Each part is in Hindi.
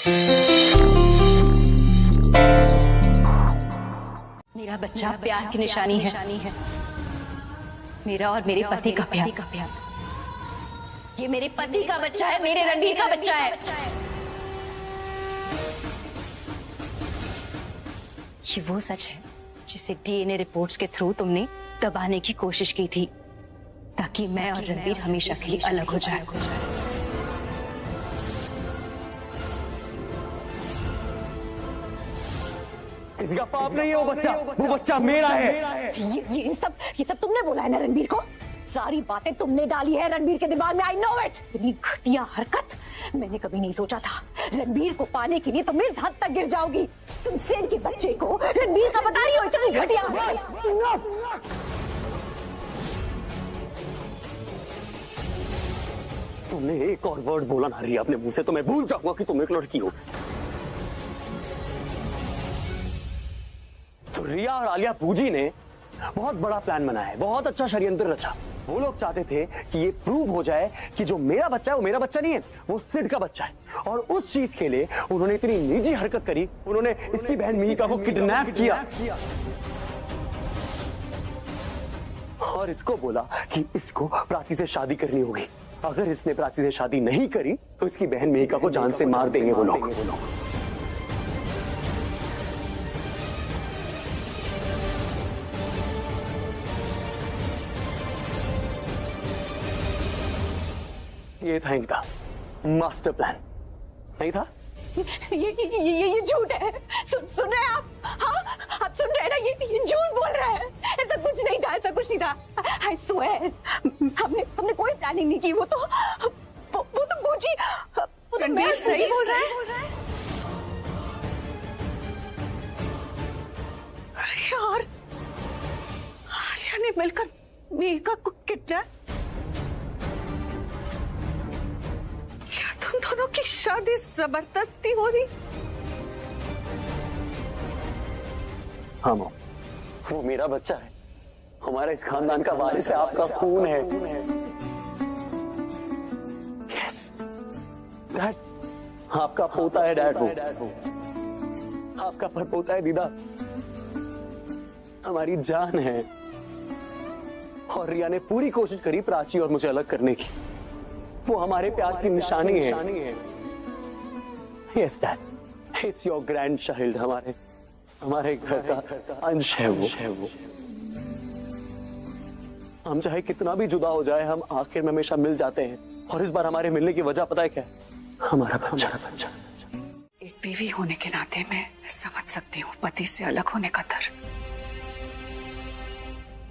मेरा बच्चा प्यार की निशानी है। मेरा और मेरे पति का प्यार। ये मेरे पति का बच्चा है, मेरे रणबीर का बच्चा है। ये वो सच है जिसे डीएनए रिपोर्ट्स के थ्रू तुमने दबाने की कोशिश की थी, ताकि मैं और रणबीर हमेशा के लिए अलग हो जाए। किसी का पाप नहीं है वो बच्चा मेरा है। ये सब तुमने बोला है ना रणबीर को? सारी बातें तुमने डाली है रणबीर के दिमाग में। I know it. इतनी घटिया हरकत मैंने कभी नहीं सोचा था। रणबीर को पाने के लिए तुम इस हद तक गिर जाओगी। तुम सेन के बच्चे को रणबीर का बता रही हो, इतनी घटिया। तुमने एक और वर्ड बोला ना रिया अपने मुंह से तो मैं भूल जाऊंगा कि तुम एक लड़की हो। तो रिया और आलिया पूजी ने बहुत बड़ा प्लान बनाया है, बहुत अच्छा षड्यंत्र रचा। वो लोग चाहते थे कि ये प्रूव हो जाए कि जो मेरा बच्चा है वो मेरा बच्चा नहीं है, वो सिड का बच्चा है। और उस चीज के लिए उन्होंने इतनी निजी हरकत करी। उन्होंने इसकी बहन मिहिका को किडनैप किया और इसको बोला कि इसको प्राची से शादी करनी होगी। अगर इसने प्राची से शादी नहीं करी तो इसकी बहन मिहिका को जान से मार देंगे वो लोग। ये था इनका मास्टर प्लान, नहीं था? ये झूठ है। सुन रहे हैं आप? हाँ, आप सुन रहे हैं ना? ये झूठ बोल रहा है। ऐसा कुछ नहीं था, ऐसा कुछ नहीं था। आई स्वेयर हमने कोई प्लानिंग नहीं की। वो तो बूजी, वो तो मैं सही बोल रहा है। अरे यार, आलिया ने मिलकर मिहिका को किडनैप। क्या तुम दोनों की शादी जबरदस्ती हो रही? हाँ मॉम, वो मेरा बच्चा है, हमारा इस खानदान का वारिस है, आपका खून है। यस डैड, आपका पोता है डैड, वो आपका परपोता है दीदा, हमारी जान है। और रिया ने पूरी कोशिश करी प्राची और मुझे अलग करने की। वो हमारे प्यार की निशानी है। Yes dad, it's your grand child, हमारे घर का अंश है वो। हम चाहे कितना भी जुदा हो जाए, हम आखिर में हमेशा मिल जाते हैं। और इस बार हमारे मिलने की वजह पता है क्या? हमारा बच्चा। एक बीवी होने के नाते मैं समझ सकती हूँ पति से अलग होने का दर्द।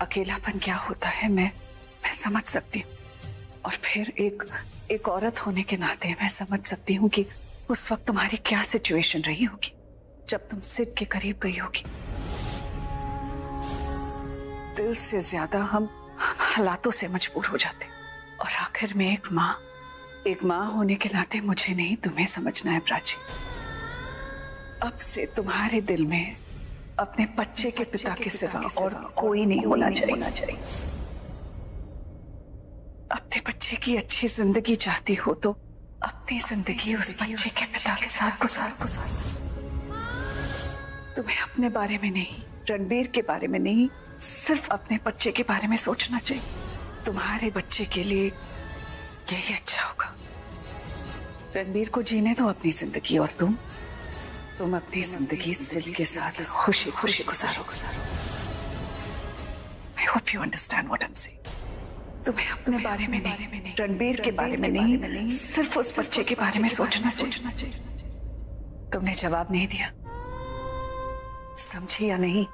अकेलापन क्या होता है मैं समझ सकती हूँ। और फिर एक औरत होने के नाते मैं समझ सकती हूँ कि उस वक्त तुम्हारी क्या सिचुएशन रही होगी जब तुम सिड के करीब गई होगी। दिल से ज्यादा हम हालातों से मजबूर हो जाते। और आखिर में एक माँ होने के नाते मुझे नहीं, तुम्हें समझना है प्राची। अब से तुम्हारे दिल में अपने बच्चे के पिता के सिवा और कोई नहीं होना चाहिए। अपने बच्चे की अच्छी जिंदगी चाहती हो तो अपनी जिंदगी उस बच्चे के पिता के साथ गुजार। तुम्हें अपने बारे में नहीं, रणबीर के बारे में नहीं, सिर्फ अपने बच्चे के बारे में सोचना चाहिए। तुम्हारे बच्चे के लिए यही अच्छा होगा। रणबीर को जीने दो अपनी जिंदगी और तुम अपनी जिंदगी सिड के साथ खुशी गुजारो। I hope you understand what I am saying. तुम्हें अपने बारे में नहीं, रणबीर के बारे में नहीं, सिर्फ उस बच्चे के बारे में सोचना चाहिए। तुमने जवाब नहीं दिया, समझी या नहीं?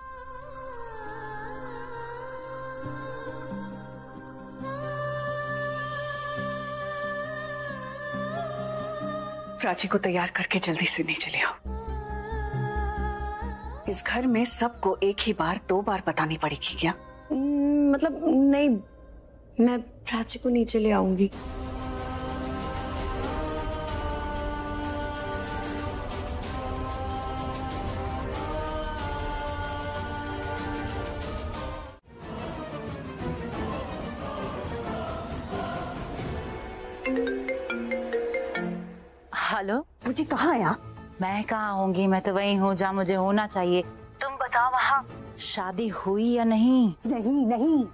प्राची को तैयार करके जल्दी से नीचे ले आओ। इस घर में सबको एक ही बार 2 बार बतानी पड़ेगी क्या? मतलब नहीं, मैं प्राची को नीचे ले आऊंगी। हेलो, मुझे कहाँ है आप? मैं कहाँ होंगी, मैं तो वही हूँ जहाँ मुझे होना चाहिए। तुम बताओ वहाँ शादी हुई या नहीं? नहीं नहीं,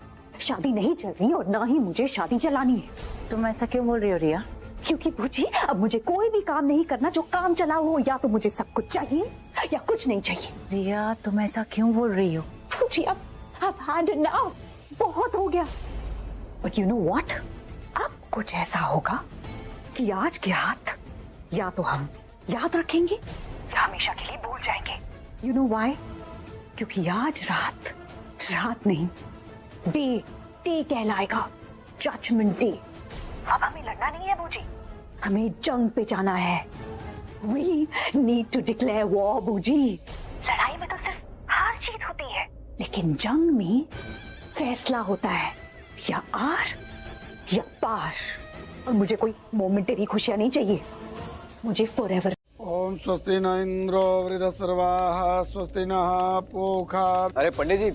शादी नहीं चल रही और ना ही मुझे शादी चलानी है। तुम ऐसा क्यों बोल रही हो रिया? क्योंकि बूजी अब मुझे कोई भी काम नहीं करना जो काम चला हो। या तो मुझे सब कुछ चाहिए या कुछ नहीं चाहिए। रिया तुम ऐसा क्यों बोल रही हो? बूजी अब I've had enough, बहुत हो गया। But you know what? अब कुछ ऐसा होगा कि आज की रात या तो हम याद रखेंगे या हमेशा के लिए भूल जाएंगे। You know why? क्योंकि आज रात नहीं, डे कहलाएगा, जजमेंट डे। अब हमें लड़ना नहीं है बूजी, हमें जंग पे जाना है। We need to declare war बूजी। लड़ाई में तो सिर्फ हार जीत होती है, लेकिन जंग में फैसला होता है या आर या पार। और मुझे कोई मोमेंटरी खुशियां नहीं चाहिए, मुझे फॉरएवर। ओम स्वस्ति न इंद्रो वृद्धस्रवाः स्वस्ति नः पूषा। अरे पंडित जी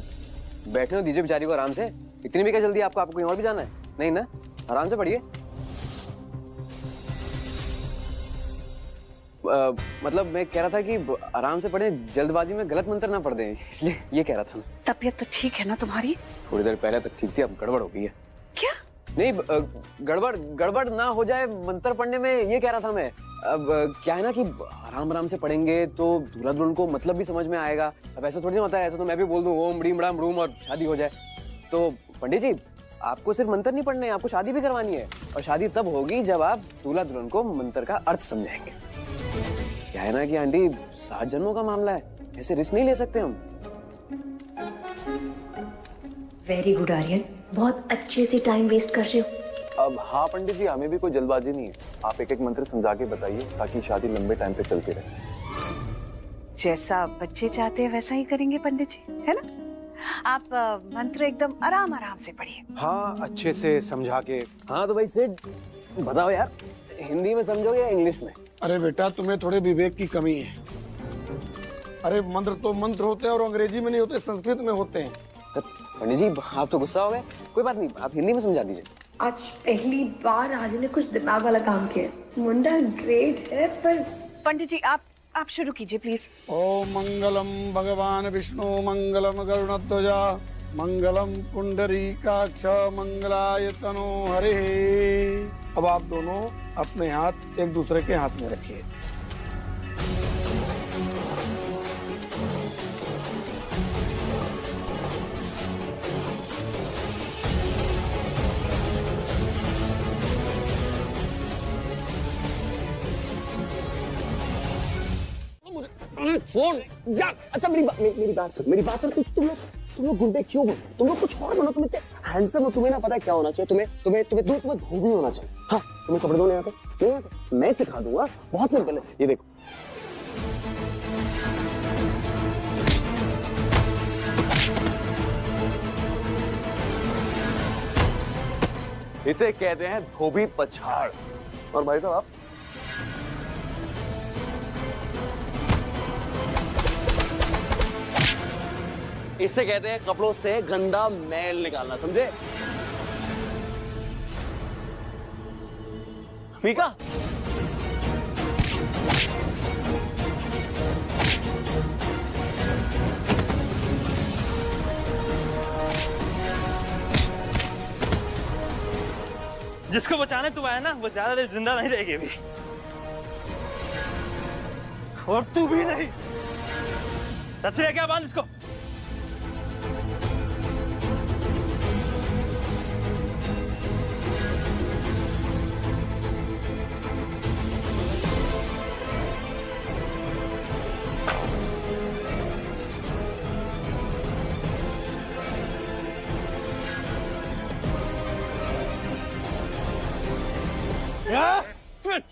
बैठने तो दीजिए बेचारी को आराम से। इतनी भी क्या जल्दी आपको? आपको कहीं और भी जाना है? नहीं ना, आराम से पढ़िए। मतलब मैं कह रहा था कि आराम से पढ़ें, जल्दबाजी में गलत मंत्र ना पढ़ दें, इसलिए ये कह रहा था। तबीयत तो ठीक है ना तुम्हारी? थोड़ी देर पहले तक ठीक थी, अब गड़बड़ हो गई है। क्या? नहीं गड़बड़ ना हो जाए मंत्र पढ़ने में, ये कह रहा था मैं। अब क्या है ना कि आराम से पढ़ेंगे तो दूल्हा दुल्हन को मतलब भी समझ में आएगा। अब ऐसा थोड़ी ना होता है, ऐसा तो मैं भी बोल दूं ओम बड़ी बड़ा मरूम और शादी हो जाए। तो पंडित जी आपको सिर्फ मंत्र नहीं पढ़ने, आपको शादी भी करवानी है। और शादी तब होगी जब आप दूल्हा दुल्हन को मंत्र का अर्थ समझाएंगे। क्या है ना कि आंटी 7 जन्मों का मामला है, ऐसे रिस्क नहीं ले सकते हम। वेरी गुड आर्यन, बहुत अच्छे से टाइम वेस्ट कर रहे हो। अब हाँ पंडित जी, हमें भी कोई जल्दबाजी नहीं है। आप एक एक मंत्र समझा के बताइए ताकि शादी लंबे टाइम पे चलती रहे। जैसा बच्चे चाहते हैं वैसा ही करेंगे पंडित जी, है ना? आप मंत्र एकदम आराम से पढ़िए। हाँ अच्छे से समझा के। हाँ तो भाई सेठ बताओ यार, हिंदी में समझोगे या इंग्लिश में? अरे बेटा तुम्हें थोड़े विवेक की कमी है। अरे मंत्र तो मंत्र होते हैं और अंग्रेजी में नहीं होते, संस्कृत में होते हैं। पंडित जी आप तो गुस्सा हो गए, कोई बात नहीं, आप हिंदी में समझा दीजिए। आज पहली बार आज ने कुछ दिमाग वाला काम किया। मुंडा ग्रेट है, पर पंडित जी आप शुरू कीजिए प्लीज। ओम मंगलम भगवान विष्णु मंगलम गरुणध्वजा मंगलम पुंडरीकाक्ष मंगलाय तनो हरे। अब आप दोनों अपने हाथ एक दूसरे के हाथ में रखिए। फोन यार, अच्छा मेरी बात सुन। तुम लोग गुंडे क्यों बनो? तुम लोग कुछ और बनो। तुम इतने हैंडसम हो, तुम्हें ना पता है क्या होना चाहिए। तुम्हें धोबी होना चाहिए। हाँ तुम्हें कपड़े धोने आते? नहीं आते? मैं सिखा दूंगा, बहुत सिंपल है। ये देखो, इसे कहते हैं धोबी पछाड़। और भाई साहब आप इसे कहते हैं कपड़ों से गंदा मैल निकालना, समझे? मीका जिसको बचाने तू आया ना वो ज्यादा देर जिंदा नहीं रहेगी अभी, और तू भी नहीं। सच है क्या? बांध इसको।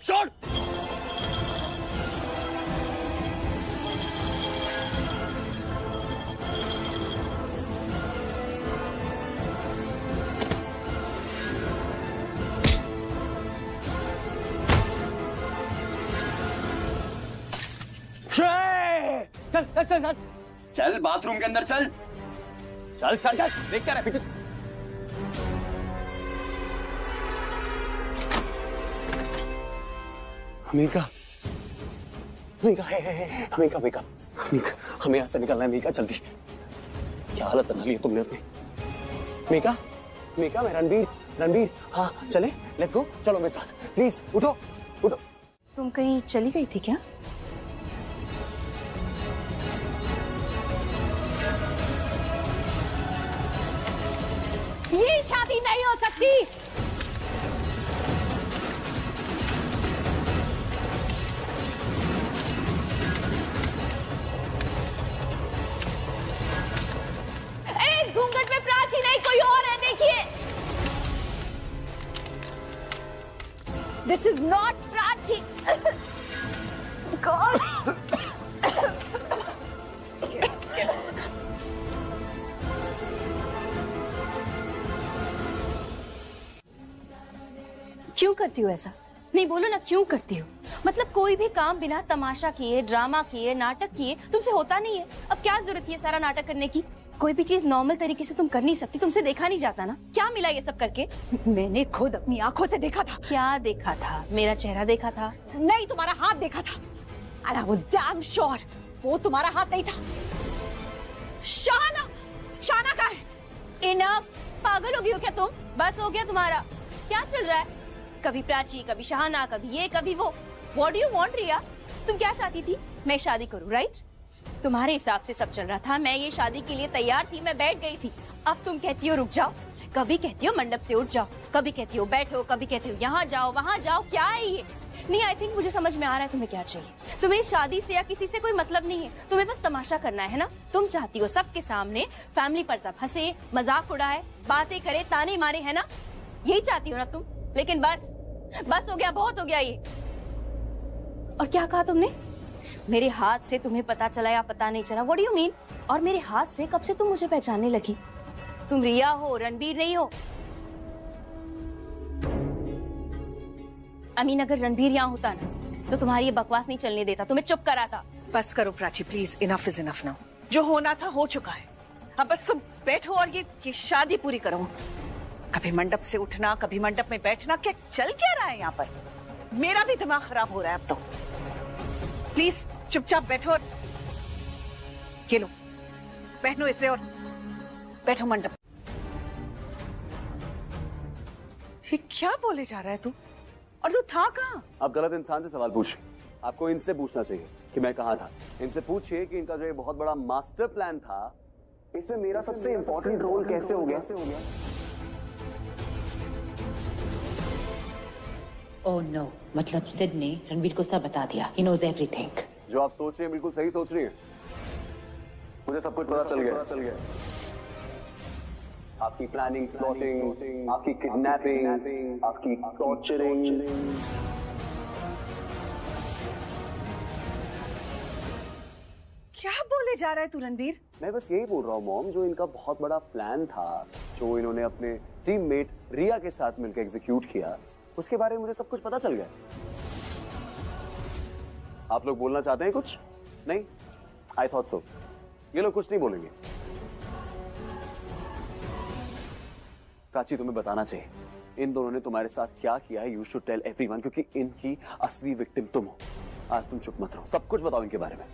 छोड़। चल चल चल चल चल बाथरूम के अंदर चल चल चल चल। देख क्या रहा है पीछे? मीका मीका है मीका मीका मीका, हमें यहाँ से निकलना है मीका, जल्दी। क्या हालत बना ली है तुमने अपनी। मीका मीका, मैं रणबीर रणबीर, हाँ चले, लेट्स गो, चलो मेरे साथ प्लीज, उठो उठो। तुम कहीं चली गई थी क्या? ये शादी नहीं हो सकती। एक घूंघट में प्राची नहीं, कोई और है, देखिए। This is not Prachi. God. क्यों करती हो ऐसा? नहीं बोलो ना, क्यों करती हो? मतलब कोई भी काम बिना तमाशा किए, ड्रामा किए, नाटक किए तुमसे होता नहीं है। अब क्या जरूरत है सारा नाटक करने की? कोई भी चीज नॉर्मल तरीके से तुम कर नहीं सकती? तुमसे देखा नहीं जाता ना? क्या मिला ये सब करके? मैंने खुद अपनी आंखों से देखा था। क्या देखा था? मेरा चेहरा देखा था? नहीं, तुम्हारा हाथ देखा था। And I was damn sure वो तुम्हारा हाथ नहीं था। शाना, शाना कहाँ है? इनफ, पागल हो गई हो क्या तुम? बस हो गया तुम्हारा। क्या चल रहा है? कभी प्राची, कभी शहाना, कभी ये कभी वो। What do you want, रिया? तुम क्या चाहती थी? मैं शादी करूं, राइट? तुम्हारे हिसाब से सब चल रहा था। मैं ये शादी के लिए तैयार थी, मैं बैठ गई थी। अब तुम कहती हो रुक जाओ, कभी कहती हो मंडप से उठ जाओ, कभी कहती हो बैठो, कभी कहती हो यहाँ जाओ वहाँ जाओ। क्या है ये? नहीं, आई थिंक मुझे समझ में आ रहा है तुम्हें क्या चाहिए। तुम्हें शादी से या किसी से कोई मतलब नहीं है, तुम्हें बस तमाशा करना है ना? तुम चाहती हो सबके सामने फैमिली पर सब हंसे, मजाक उड़ाए, बातें करे, ताने मारे, है ना? यही चाहती हो ना तुम? लेकिन बस हो गया, बहुत हो गया ये। और क्या कहा तुमने? मेरे हाथ से तुम्हें पता चला या पता नहीं चला? What do you mean? और मेरे हाथ से कब से तुम मुझे पहचानने लगी? तुम रिया हो, रणबीर नहीं हो। अमीन, अगर रणबीर यहाँ होता ना तो तुम्हारी ये बकवास नहीं चलने देता, तुम्हें चुप करा था। बस करो Prachi please, enough is enough now. जो होना था हो चुका है। अब बस तुम बैठो और ये शादी पूरी करो। कभी मंडप से उठना, कभी मंडप में बैठना, क्या चल क्या रहा है यहाँ पर? मेरा भी दिमाग खराब हो रहा है अब तो। प्लीज चुपचाप बैठो और ये लो, पहनो इसे और बैठो मंडप। ये क्या बोले जा रहा है तू? और तू था कहाँ? आप गलत इंसान से सवाल पूछ रहे। आपको इनसे पूछना चाहिए कि मैं कहाँ था। इनसे पूछिए कि इनका जो ये बहुत बड़ा मास्टर प्लान था, इसमें मेरा सबसे इंपॉर्टेंट रोल कैसे हो गया? ओह नो, मतलब सिड ने रणबीर को सब बता दिया। He knows everything. जो आप सोच रहे हैं बिल्कुल सही सोच रही हैं। मुझे सब कुछ पता चल गया। आपकी प्लानिंग, प्लॉटिंग, आपकी किडनैपिंग, आपकी टॉर्चरिंग। क्या बोले जा रहा है तू रणबीर? मैं बस यही बोल रहा हूँ मॉम, जो इनका बहुत बड़ा प्लान था, जो इन्होंने अपने टीममेट रिया के साथ मिलकर एग्जीक्यूट किया, उसके बारे में मुझे सब कुछ पता चल गया। आप लोग बोलना चाहते हैं कुछ? नहीं? I thought so. ये लोग कुछ नहीं बोलेंगे। प्राची, तुम्हें बताना चाहिए इन दोनों ने तुम्हारे साथ क्या किया है। यू शुड टेल एवरीवन, क्योंकि इनकी असली विक्टिम तुम हो। आज तुम चुप मत रहो, सब कुछ बताओ इनके बारे में।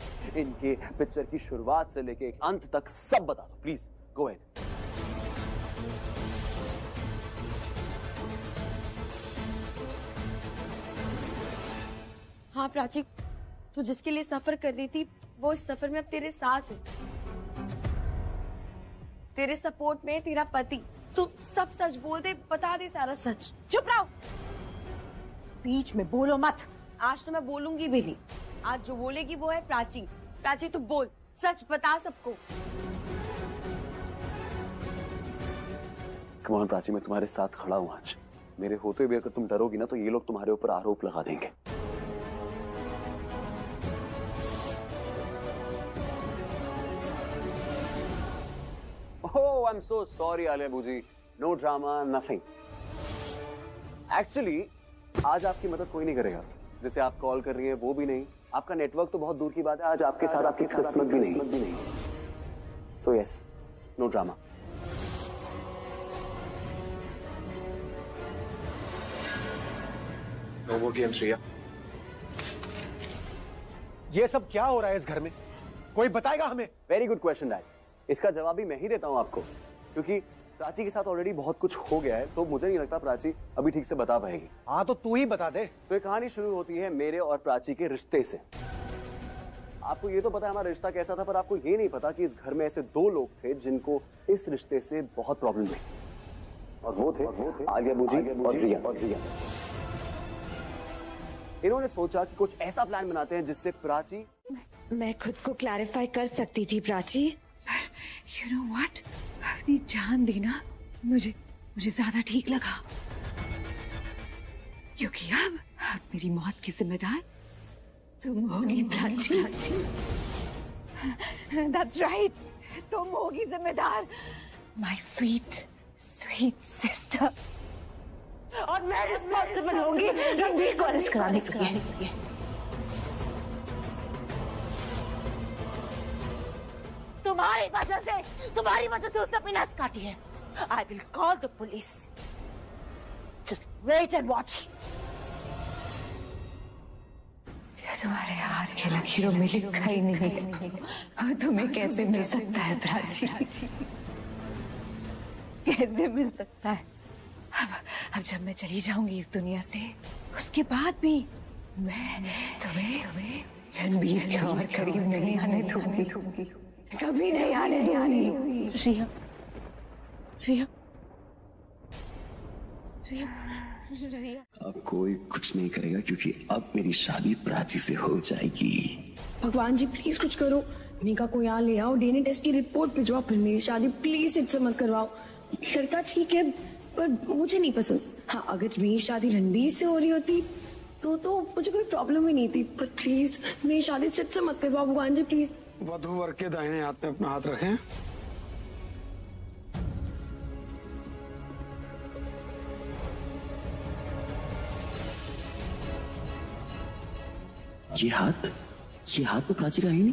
इनके पिक्चर की शुरुआत से लेके अंत तक सब बता दो, प्लीज गो अहेड। हाँ प्राची, तू जिसके लिए सफर कर रही थी वो इस सफर में अब तेरे साथ है। तेरे सपोर्ट में तेरा पति। तू सब सच बोल दे, बता दे सारा सच। चुप रहो, बीच में बोलो मत। आज तो मैं बोलूंगी भी नहीं। आज जो बोलेगी वो है प्राची। प्राची तू बोल, सच बता सबको। कम ऑन प्राची, मैं तुम्हारे साथ खड़ा हूं आज। मेरे होते हुए अगर तुम डरोगी ना तो ये लोग तुम्हारे ऊपर आरोप लगा देंगे। Oh, I'm so sorry, Alia बूजी। No drama, nothing. Actually, आज आपकी मदद कोई नहीं करेगा। जैसे आप कॉल कर रही हैं वो भी नहीं। आपका नेटवर्क तो बहुत दूर की बात है, आज आपके साथ आपकी किस्मत भी नहीं। So yes, no drama. No more games, Riya. ये सब क्या हो रहा है इस घर में? कोई बताएगा हमें? Very good question dad. इसका जवाब भी मैं ही देता हूँ आपको, क्योंकि प्राची के साथ ऑलरेडी बहुत कुछ हो गया है, तो मुझे नहीं लगता प्राची अभी ठीक से बता पाएगी। हाँ तो तू ही बता दे। तो ये कहानी शुरू होती है मेरे और प्राची के रिश्ते से। आपको ये तो पता है हमारा रिश्ता कैसा था, पर आपको ये नहीं पता कि इस घर में ऐसे दो लोग थे जिनको इस रिश्ते से बहुत प्रॉब्लम है, और वो थे आलिया बूजी और रिया। इन्होंने सोचा कि कुछ ऐसा प्लान बनाते हैं जिससे प्राची। मैं खुद को क्लैरिफाई कर सकती थी प्राची। यू नो व्हाट, अपनी जान देना मुझे ज्यादा ठीक लगा, क्योंकि अब मेरी मौत की जिम्मेदार तुम होगी प्राची। That's right, तुम होगी जिम्मेदार, माय स्वीट सिस्टर। और मैं रिस्पॉन्सिबल होंगी रणबीर को अरेस्ट कराने के लिए। तुम्हारी वजह से उसने अपनी नस काटी है। I will call the police, just wait and watch. तुम्हारे हाथ के लकीरों में लिखा ही नहीं है, तुम्हें कैसे मिल सकता है प्राची? कैसे मिल सकता है? अब जब मैं चली जाऊंगी इस दुनिया से, उसके बाद भी मैं तुम्हें रणबीर के और करीब नहीं आने दूंगी, कभी नहीं आने दूंगी। रिया अब कोई कुछ नहीं करेगा, क्योंकि अब मेरी शादी प्राची से हो जाएगी। भगवान जी प्लीज कुछ करो, मीका को यहाँ ले आओ, डीएनए टेस्ट की रिपोर्ट भिजवाओ, फिर मेरी शादी प्लीज इससे मत करवाओ। लड़का ठीक है पर मुझे नहीं पसंद। हाँ, अगर मेरी शादी रणबीर से हो रही होती तो मुझे कोई प्रॉब्लम ही नहीं थी, पर प्लीज मेरी शादी से मत करवाओ भगवान जी प्लीज। वधू वर के दाहिने हाथ में अपना हाथ रखें। ये हाथ तो प्राची का है नहीं।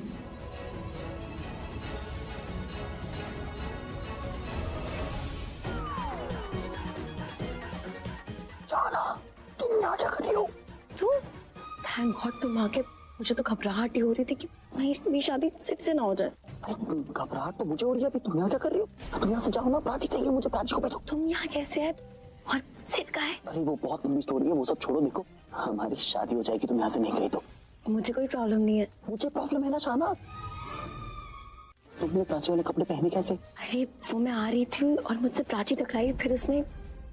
तुम यहाँ क्या कर रही हो? तुम थैंक गॉड तुम आ गए। मुझे तो घबराहट ही हो रही थी कि मेरी शादी सिट से ना हो जाए। घबराहट तो मुझे हो रही है, तुम यहाँ क्या कर रही हो? तुम यहाँ से जाओ ना, प्राची चाहिए मुझे, प्राची को भेजो। तुम यहाँ कैसे है और सिट कहाँ है? अरे वो बहुत लंबी स्टोरी है, वो सब छोड़ो। देखो हमारी शादी हो जाएगी, तुम यहाँ से नहीं गई तो। मुझे कोई प्रॉब्लम नहीं है। मुझे प्रॉब्लम है ना शाना। तुमने प्राची वाले कपड़े पहने कैसे? अरे वो मैं आ रही थी और मुझसे प्राची टकराई, फिर उसने।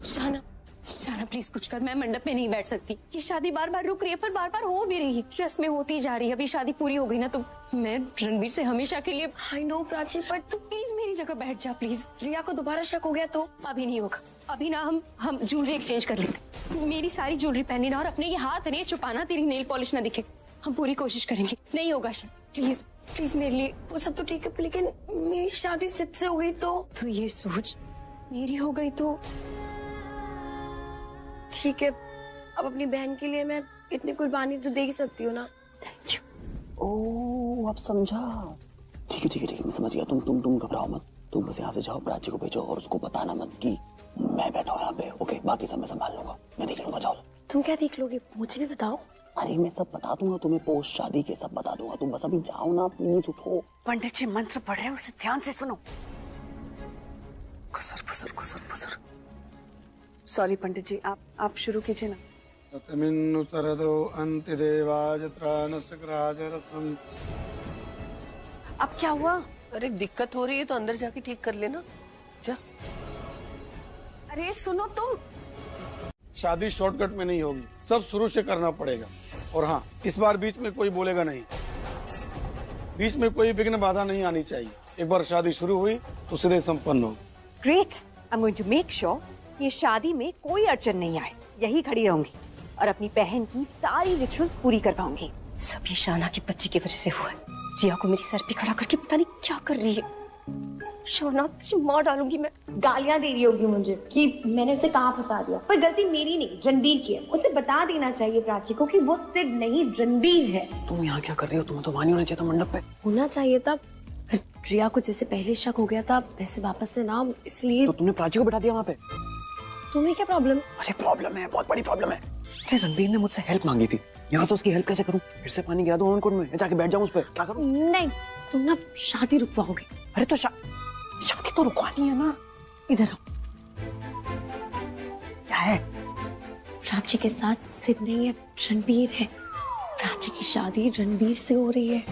शाना प्लीज कुछ कर, मैं मंडप में नहीं बैठ सकती। ये शादी बार बार रुक रही है, पर बार बार हो भी रही है, रस्में होती जा रही है। अभी शादी पूरी हो गई ना, तो मैं रणबीर से हमेशा के लिए। आई नो प्राची, पर तू प्लीज मेरी जगह बैठ जा प्लीज। रिया को दोबारा शक हो गया तो? अभी नहीं होगा, अभी ना हम ज्वेलरी एक्सचेंज कर लेते। मेरी सारी ज्वेलरी पहनी ना, और अपने ये हाथ नहीं छुपाना, तेरी नेल पॉलिश ना दिखे। हम पूरी कोशिश करेंगे। नहीं होगा शायद, प्लीज प्लीज मेरे लिए। वो सब तो ठीक है, लेकिन मेरी शादी सिट से हो गई तो ये सोच, मेरी हो गई तो ठीक है। अब अपनी बहन के लिए मैं इतनी कुर्बानी तो दे ही सकती हूँ ना। Thank you. ओह अब समझा। ठीक है मैं समझ गया। तुम घबराओ मत, तुम बस यहाँ से जाओ, प्राची को भेजो और उसको बताना मत कि मैं बैठा हूँ यहाँ पे। ओके, बाकी सब मैं संभाल लूंगा, मैं देख लूंगा। जाओ। तुम क्या देख लोगे, मुझे भी बताओ। अरे मैं सब बता दूंगा तुम्हें, पोस्ट शादी के सब बता दूंगा। तुम बस अभी जाओ ना, प्लीज उठो। पंडित जी मंत्र पढ़ रहे हैं, उसे ध्यान से सुनो। खुसर। सॉरी पंडित जी, आप शुरू कीजिए ना। तमिन्नु सरदो अंतिदेवाज त्राणस्य ग्राजरसं। अब क्या हुआ? अरे दिक्कत हो रही है तो अंदर जाके ठीक कर लेना। जा। अरे सुनो तुम। शादी शॉर्टकट में नहीं होगी, सब शुरू से करना पड़ेगा। और हाँ, इस बार बीच में कोई बोलेगा नहीं, बीच में कोई विघ्न बाधा नहीं आनी चाहिए। एक बार शादी शुरू हुई तो सीधे संपन्न हो। Great, I am going to make sure ये शादी में कोई अड़चन नहीं आए। यही खड़ी रहूंगी और अपनी बहन की सारी रिचुअल्स पूरी करवाऊंगी। सब ये शाना की बच्ची की वजह से हुआ है। जिया को मेरी सर पे खड़ा करके पता नहीं क्या कर रही है। शाना तुझे मार डालूंगी मैं। गालियां दे रही होगी मुझे कि मैंने उसे कहाँ फंसा दिया, पर गलती मेरी नहीं रणबीर की है। उसे बता देना चाहिए प्राची को कि वो सिर्फ नहीं रणबीर है। तुम यहाँ क्या कर रही हो? तुम्हें तो वहां होना चाहिए था, मंडप पे होना चाहिए था। रिया को जैसे पहले शक हो गया था वैसे वापस से ना, इसलिए। तो तुमने प्राची को बैठा दिया वहाँ पे? तुम्हें क्या प्रॉब्लम? अरे प्रॉब्लम है, बहुत बड़ी प्रॉब्लम है। अरे रणबीर ने मुझसे हेल्प मांगी थी, यहाँ से उसकी हेल्प कैसे करूँ? फिर से पानी गिरा दूं ओवन कोट में, जाके बैठ जाऊं उस पर, क्या करूँ? नहीं, तुम ना शादी रुकवाओगे। अरे तो शादी तो रुकवानी है ना। इधर आओ। क्या है? प्राची के साथ सिर्फ नहीं है, रणबीर है। प्राची की शादी रणबीर से हो रही है।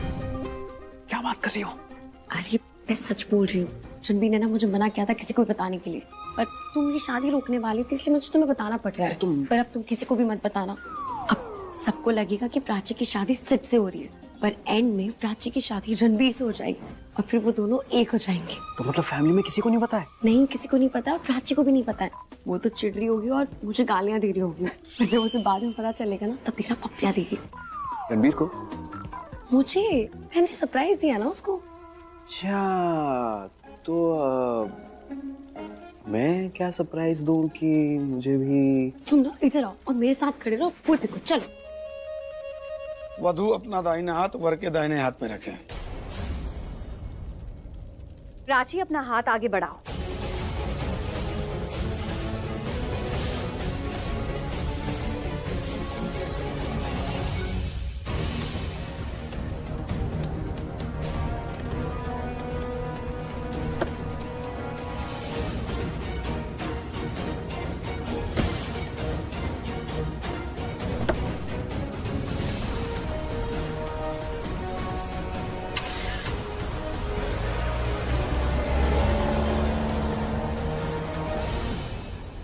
क्या बात कर रही हो? अरे मैं सच बोल रही हूँ। रणबीर ने ना मुझे मना किया था किसी को भी बताने के लिए, पर तुम ये शादी रोकने वाली थी इसलिए मुझे तुम्हें बताना पड़ रहा है। पर अब तुम किसी को भी मत बताना। अब सबको लगेगा कि प्राची की शादी सिर्फ से हो रही है, पर एंड में प्राची की शादी रणबीर से हो जाएगी और फिर वो दोनों एक हो जाएंगे। तो मतलब फैमिली में किसी को नहीं पता है? नहीं, किसी को नहीं पता और प्राची को भी नहीं पता है। वो तो चिड़ रही होगी और मुझे गालियां दे रही होगी, पर जब उसे बाद में पता चलेगा ना तब देखना पप्पियां देगी। रणबीर को? मुझे, मैंने सरप्राइज दिया ना उसको। अच्छा, तो मैं क्या सरप्राइज दूं कि मुझे भी? तुम ना इधर आओ और मेरे साथ खड़े रहो, फूल फेंको, चलो। वधू अपना दाहिना हाथ वर के दाहिने हाथ में रखें। प्राची अपना हाथ आगे बढ़ाओ।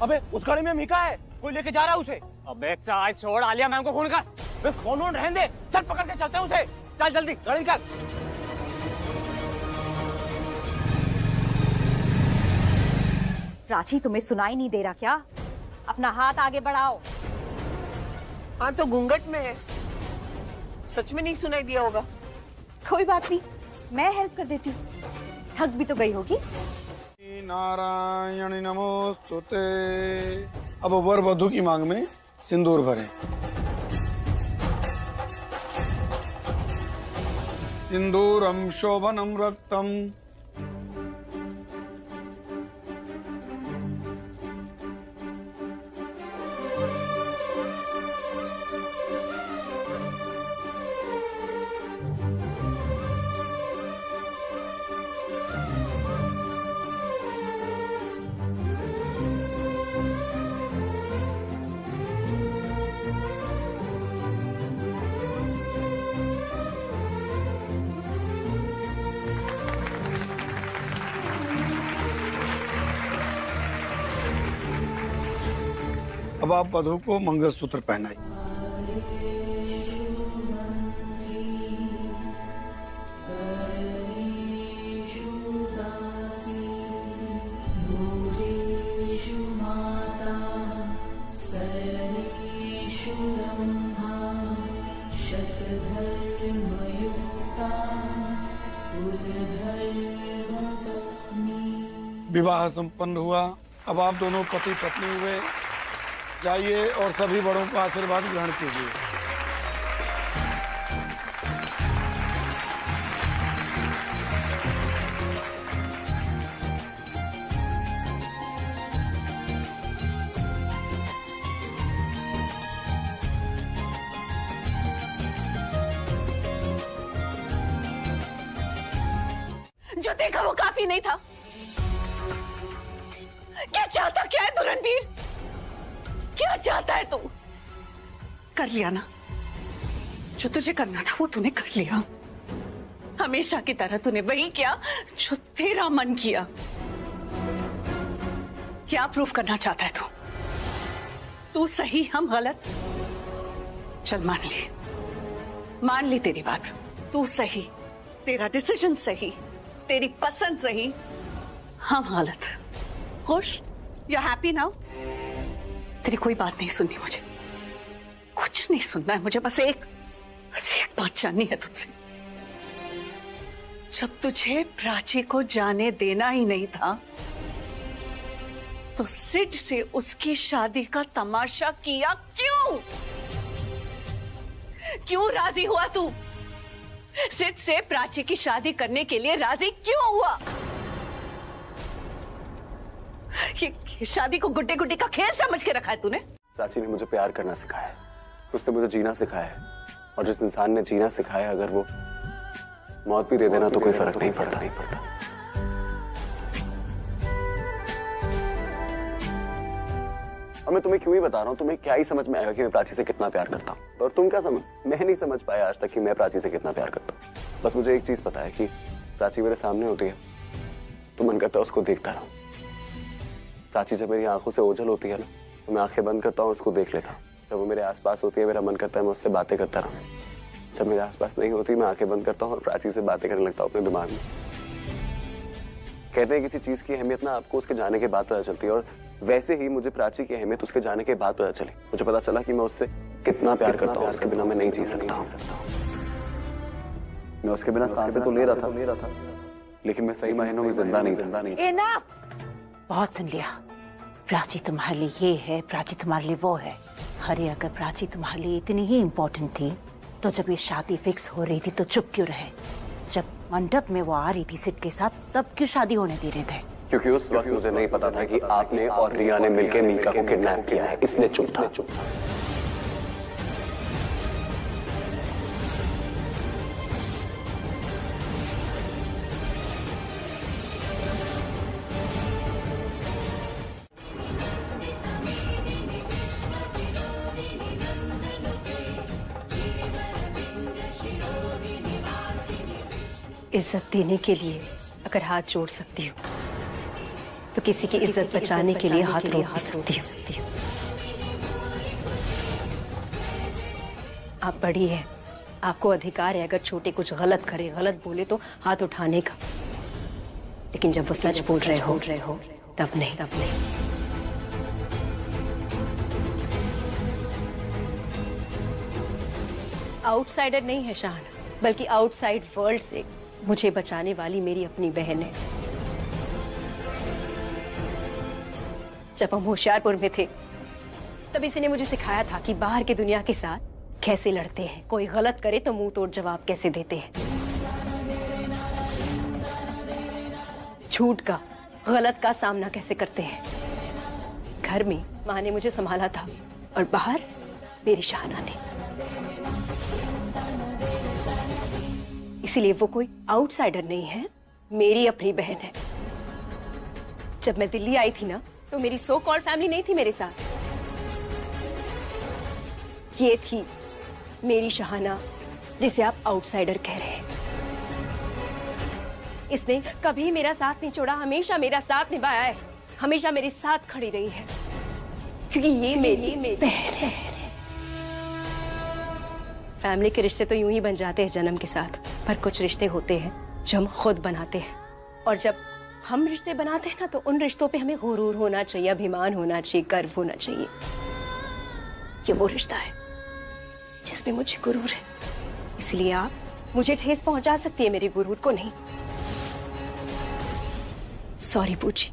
अबे उस गाड़ी में मीका है, कोई लेके जा रहा है उसे। अबे चाय छोड़, आलिया मैम को फोन कर। वे फोन रहने दे, चल पकड़ के चलते हैं उसे। चल जल्दी गाड़ी निकाल। प्राची तुम्हें सुनाई नहीं दे रहा क्या? अपना हाथ आगे बढ़ाओ। हाँ तो घूंघट में है, सच में नहीं सुनाई दिया होगा। कोई बात नहीं, मैं हेल्प कर देती हूँ। थक भी तो गई होगी। नारायण नमोस्तुते। अब वर वधू की मांग में सिंदूर भरें। सिंदूरम शोभनम रक्तम। अब आप वधू को मंगलसूत्र पहनाइए। विवाह संपन्न हुआ। अब आप दोनों पति पत्नी हुए। जाइए और सभी बड़ों का आशीर्वाद ग्रहण कीजिए। जो देखा वो काफी नहीं था। क्या चाहता क्या है तू रणबीर? क्या चाहता है तू? कर लिया ना जो तुझे करना था, वो तूने कर लिया। हमेशा की तरह तूने वही किया जो तेरा मन किया। क्या प्रूफ करना चाहता है तू? तू सही, हम गलत। चल मान ली तेरी बात। तू सही, तेरा डिसीजन सही, तेरी पसंद सही, हम गलत। खुश? You happy now? तेरी कोई बात नहीं सुननी मुझे, कुछ नहीं सुनना है मुझे। बस एक बात जाननी है तुझसे। जब तुझे प्राची को जाने देना ही नहीं था तो सिड से उसकी शादी का तमाशा किया क्यों? क्यों राजी हुआ तू? सिड से प्राची की शादी करने के लिए राजी क्यों हुआ? ये शादी को गुड्डे गुड्डे का खेल समझ के रखा है तूने। प्राची ने मुझे प्यार करना सिखाया है, उसने मुझे जीना सिखाया है, और जिस इंसान ने जीना सिखाया अगर वो मौत भी दे देना तो कोई फर्क नहीं पड़ता। और मैं तुम्हें क्यों ही बता रहा हूँ, तुम्हें क्या ही समझ में आएगा कि मैं प्राची से कितना प्यार करता हूँ। और तुम क्या समझ, मैं नहीं समझ पाया आज तक कि मैं प्राची से कितना प्यार करता हूँ। बस मुझे एक चीज पता है कि प्राची मेरे सामने होती है तो मन करता है उसको देखता रहूं। प्राची जब मेरी आंखों से ओझल होती है ना तो मैं आंखें बंद करता हूँ उसको देख लेता हूँ। जब वो मेरे आसपास होती है मेरा मन करता है मैं उससे बातें करता रहूं। जब मेरे आसपास नहीं होती मैं आंखें बंद करता हूँ और प्राची से बातें करने लगता हूँ अपने दिमाग में। कहते हैं किसी चीज की अहमियत ना आपको उसके जाने के बाद पता चलती है, और वैसे ही मुझे प्राची की अहमियत उसके जाने के बाद पता चली। मुझे पता चला कि मैं उससे कितना प्यार करता हूँ, उसके बिना मैं नहीं जी सकता। मैं उसके बिना सांसें तो ले रहा था लेकिन मैं सही मायनों में जिंदा नहीं। Enough! बहुत सुन लिया। प्राची तुम्हारे लिए ये है, प्राची तुम्हारे लिए वो है। अरे अगर प्राची तुम्हारे लिए इतनी ही इम्पोर्टेंट थी तो जब ये शादी फिक्स हो रही थी तो चुप क्यों रहे? जब मंडप में वो आ रही थी सिट के साथ तब क्यों शादी होने दे रहे थे? क्योंकि उस वक्त मुझे नहीं पता था कि आपने और रिया ने मिलकर मीका को किडनैप किया है, इसलिए चुप था। इज्जत देने के लिए अगर हाथ जोड़ सकती हूँ तो किसी की इज्जत बचाने के लिए हाथ रोक भी सकती हूँ। आप बड़ी हैं, आपको अधिकार है अगर छोटे कुछ गलत करे, गलत बोले तो हाथ उठाने का। लेकिन जब वो सच बोल रहे हो तब नहीं। आउटसाइडर नहीं है शाहाना, बल्कि आउटसाइड वर्ल्ड से मुझे बचाने वाली मेरी अपनी बहन है। जब हम होशियारपुर में थे तब इसी ने मुझे सिखाया था कि बाहर की दुनिया के साथ कैसे लड़ते हैं, कोई गलत करे तो मुंह तोड़ जवाब कैसे देते हैं, झूठ का गलत का सामना कैसे करते हैं। घर में माँ ने मुझे संभाला था और बाहर मेरी शाहाना ने। इसीलिए वो कोई आउटसाइडर नहीं है, मेरी अपनी बहन है। जब मैं दिल्ली आई थी ना तो मेरी सो कॉल्ड फैमिली नहीं थी मेरे साथ। ये थी मेरी शाहाना जिसे आप आउटसाइडर कह रहे हैं। इसने कभी मेरा साथ नहीं छोड़ा, हमेशा मेरा साथ निभाया है, हमेशा मेरे साथ खड़ी रही है, क्योंकि ये मेरी बहन है। फैमिली के रिश्ते तो यूं ही बन जाते हैं जन्म के साथ, पर कुछ रिश्ते होते हैं जो हम खुद बनाते हैं। और जब हम रिश्ते बनाते हैं ना तो उन रिश्तों पे हमें गुरूर होना चाहिए, अभिमान होना चाहिए, गर्व होना चाहिए। ये वो रिश्ता है जिसमें मुझे गुरूर है, इसलिए आप मुझे ठेस पहुंचा सकती है, मेरे गुरूर को नहीं। सॉरी पूजी,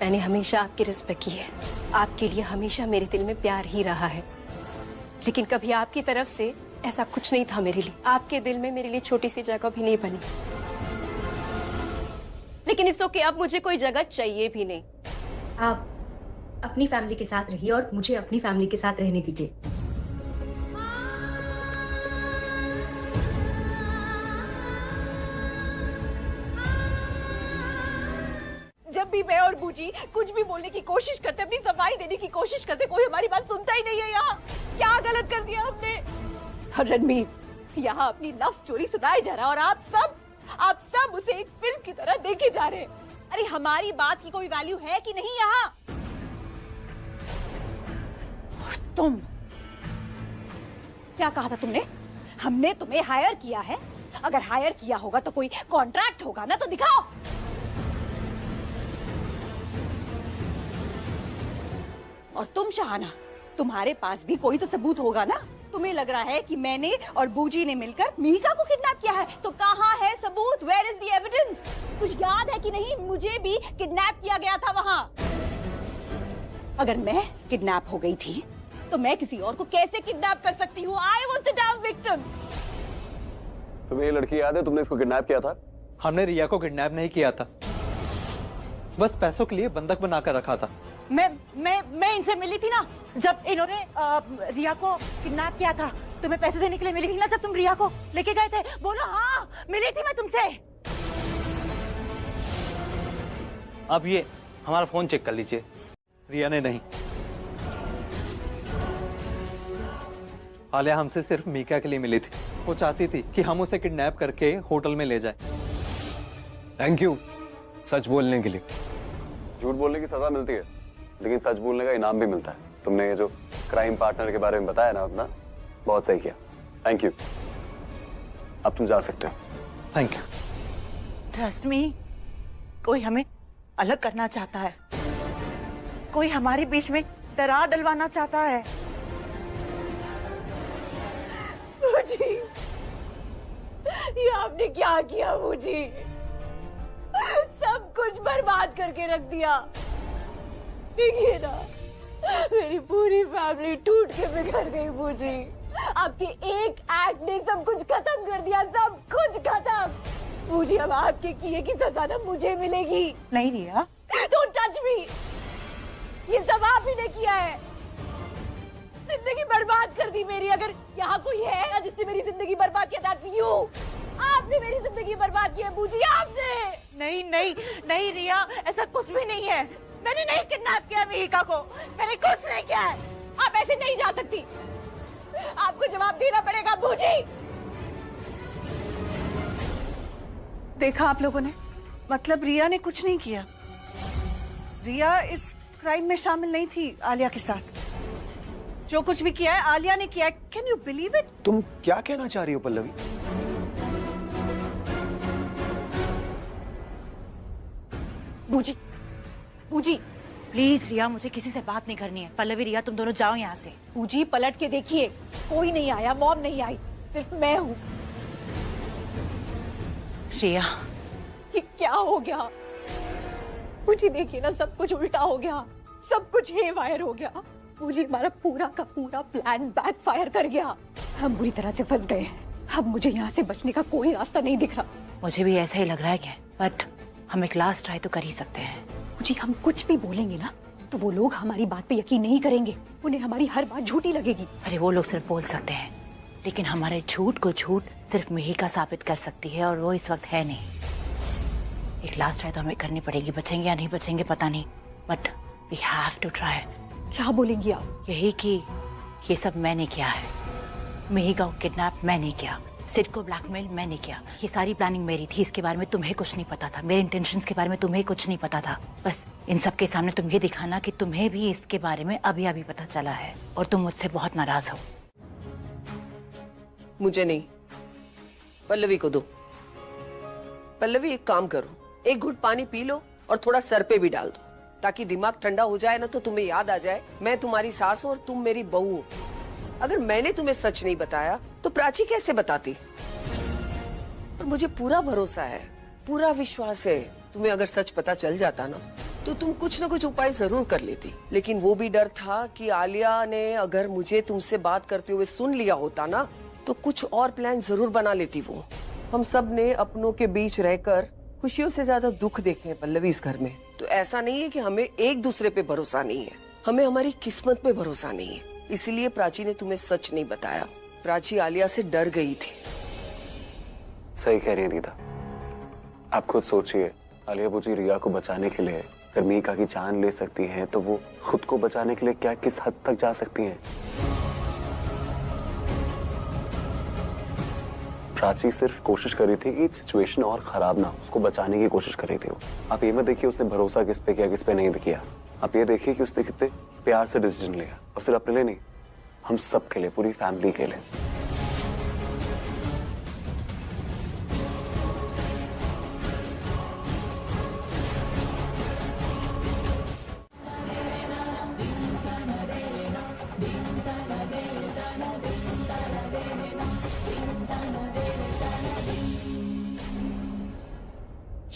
मैंने हमेशा आपकी रिस्पेक्ट की है, आपके लिए हमेशा मेरे दिल में प्यार ही रहा है, लेकिन कभी आपकी तरफ से ऐसा कुछ नहीं था मेरे लिए। आपके दिल में मेरे लिए छोटी सी जगह भी नहीं बनी, लेकिन इट्स ओके, अब मुझे कोई जगह चाहिए भी नहीं। आप अपनी फैमिली के साथ रहिए और मुझे अपनी फैमिली के साथ रहने दीजिए। जब भी मैं और बूजी कुछ भी बोलने की कोशिश करते, अपनी सफाई देने की कोशिश करते, कोई हमारी बात सुनता ही नहीं है। यहाँ क्या गलत कर दिया हमने? और रणबीर, यहाँ अपनी लव स्टोरी सुनाई जा रहा है और आप सब उसे एक फिल्म की तरह देखे जा रहे हैं। अरे हमारी बात की कोई वैल्यू है कि नहीं यहाँ? और तुम क्या कहा था तुमने? हमने तुम्हें हायर किया है, अगर हायर किया होगा तो कोई कॉन्ट्रैक्ट होगा ना, तो दिखाओ। और तुम शाहाना, तुम्हारे पास भी कोई तो सबूत होगा ना? तुम्हें लग रहा है कि मैंने और बूजी ने मिलकर मीका को किडनैप किया है, तो कहाँ है सबूत? Where is the evidence? कुछ याद है कि नहीं? मुझे भी किडनैप किया गया था वहाँ। अगर मैं किडनैप हो गई थी तो मैं किसी और को कैसे किडनैप कर सकती हूँ? I was the dam victim. तुम्हें ये लड़की याद है, तुमने इसको किडनैप किया था? हमने रिया को किडनैप नहीं किया था, बस पैसों के लिए बंधक बनाकर रखा था। मैं इनसे मिली थी ना जब इन्होंने रिया को किडनैप किया था। तुम्हें पैसे देने के लिए मिली थी ना जब तुम रिया को लेके गए थे। बोलो हाँ, मिली थी मैं तुमसे। अब ये हमारा फोन चेक कर लीजिए, रिया ने नहीं। आलिया हमसे सिर्फ मीका के लिए मिली थी। वो चाहती थी कि हम उसे किडनैप करके होटल में ले जाए। थैंक यू सच बोलने के लिए। झूठ बोलने की सजा मिलती है, लेकिन सच बोलने का इनाम भी मिलता है। तुमने ये जो क्राइम पार्टनर के बारे में बताया ना अपना, बहुत सही किया। Thank you. अब तुम जा सकते हो। Thank you. ट्रस्ट मी, कोई हमें अलग करना चाहता है, कोई हमारे बीच में दरार डलवाना चाहता है। मुझे ये आपने क्या किया? मुझे सब कुछ बर्बाद करके रख दिया। देखिए ना, मेरी पूरी फैमिली टूट के बिखर गई। मुझे आपके एक एक्ट ने सब कुछ खत्म कर दिया, सब कुछ खत्म। मुझे अब आपके किए की सजा ना मुझे मिलेगी। नहीं रिया, डोंट टच मी। ये सब आप ही ने किया है, जिंदगी बर्बाद कर दी मेरी। अगर यहाँ कोई है ना जिसने मेरी जिंदगी बर्बाद किया, दैट्स यू। आपने मेरी जिंदगी बर्बाद की है बूजी, आपने। नहीं नहीं नहीं रिया, ऐसा कुछ भी नहीं है। मैंने नहीं किडनैप किया मीका को, मैंने कुछ नहीं किया है। आप ऐसे नहीं जा सकती, आपको जवाब देना पड़ेगा बूजी। देखा आप लोगों ने, मतलब रिया ने कुछ नहीं किया। रिया इस क्राइम में शामिल नहीं थी आलिया के साथ। जो कुछ भी किया है आलिया ने किया है। Can you believe it? तुम क्या कहना चाह रही हो पल्लवी? बूजी, बूजी प्लीज रिया, मुझे किसी से बात नहीं करनी है। पल्लवी रिया, तुम दोनों जाओ यहाँ से। बूजी पलट के देखिए, कोई नहीं आया, मॉम नहीं आई, सिर्फ मैं हूँ। रिया, ये क्या हो गया? मुझे देखिए ना, सब कुछ उल्टा हो गया, सब कुछ हेवायर हो गया। मुझे हमारा पूरा का पूरा प्लान बैकफायर कर गया। हम बुरी तरह से फंस गए। अब मुझे यहाँ से बचने का कोई रास्ता नहीं दिख रहा। मुझे भी ऐसा ही लग रहा है क्या, बट हम एक लास्ट ट्राई तो कर ही सकते हैं। मुझे हम कुछ भी बोलेंगे ना तो वो लोग हमारी बात पे यकीन नहीं करेंगे, उन्हें हमारी हर बात झूठी लगेगी। अरे वो लोग सिर्फ बोल सकते हैं, लेकिन हमारे झूठ को झूठ सिर्फ मिहिका साबित कर सकती है, और वो इस वक्त है नहीं। एक लास्ट ट्राई तो हमें करनी पड़ेगी। बचेंगे या नहीं बचेंगे पता नहीं, but we have to try. क्या बोलेंगी आप? यही कि ये सब मैंने किया है। मिहिका को किडनैप मैंने किया, सिड को ब्लैकमेल मैंने किया। ये सारी प्लानिंग मेरी थी। इसके बारे में तुम्हें कुछ नहीं पता था, मेरे इंटेंशंस के बारे में तुम्हें कुछ नहीं पता था। बस इन सब के सामने तुम ये दिखाना कि तुम्हें भी इसके बारे में अभी अभी पता चला है और तुम मुझसे बहुत नाराज हो। मुझे नहीं, पल्लवी को दो। पल्लवी एक काम करो, एक घुट पानी पी लो और थोड़ा सर पे भी डाल दो, ताकि दिमाग ठंडा हो जाए ना, तो तुम्हें याद आ जाए मैं तुम्हारी सास हूं और तुम मेरी बहू हो। अगर मैंने तुम्हें सच नहीं बताया तो प्राची कैसे बताती? और मुझे पूरा भरोसा है, पूरा विश्वास है, तुम्हें अगर सच पता चल जाता ना तो तुम कुछ ना कुछ उपाय जरूर कर लेती। लेकिन वो भी डर था कि आलिया ने अगर मुझे तुमसे बात करते हुए सुन लिया होता ना तो कुछ और प्लान जरूर बना लेती वो। हम सब ने अपनों के बीच रहकर खुशियों से ज्यादा दुख देखे हैं पल्लवी इस घर में। तो ऐसा नहीं है कि हमें एक दूसरे पे भरोसा नहीं है, हमें हमारी किस्मत पे भरोसा नहीं है। इसलिए प्राची ने तुम्हें सच नहीं बताया। प्राची आलिया से डर गई थी। सही कह रही है दीदा, आप खुद सोचिए, आलिया बूजी रिया को बचाने के लिए अगर मीका की जान ले सकती हैं तो वो खुद को बचाने के लिए क्या किस हद तक जा सकती हैं। प्राची सिर्फ कोशिश कर रही थी कि सिचुएशन और खराब ना, उसको बचाने की कोशिश कर रही थी वो। आप ये मत देखिए उसने भरोसा किस पे किया किस पे नहीं किया, आप ये देखिए कि उसने कितने प्यार से डिसीजन लिया, और सिर्फ अपने लिए नहीं, हम सब के लिए, पूरी फैमिली के लिए।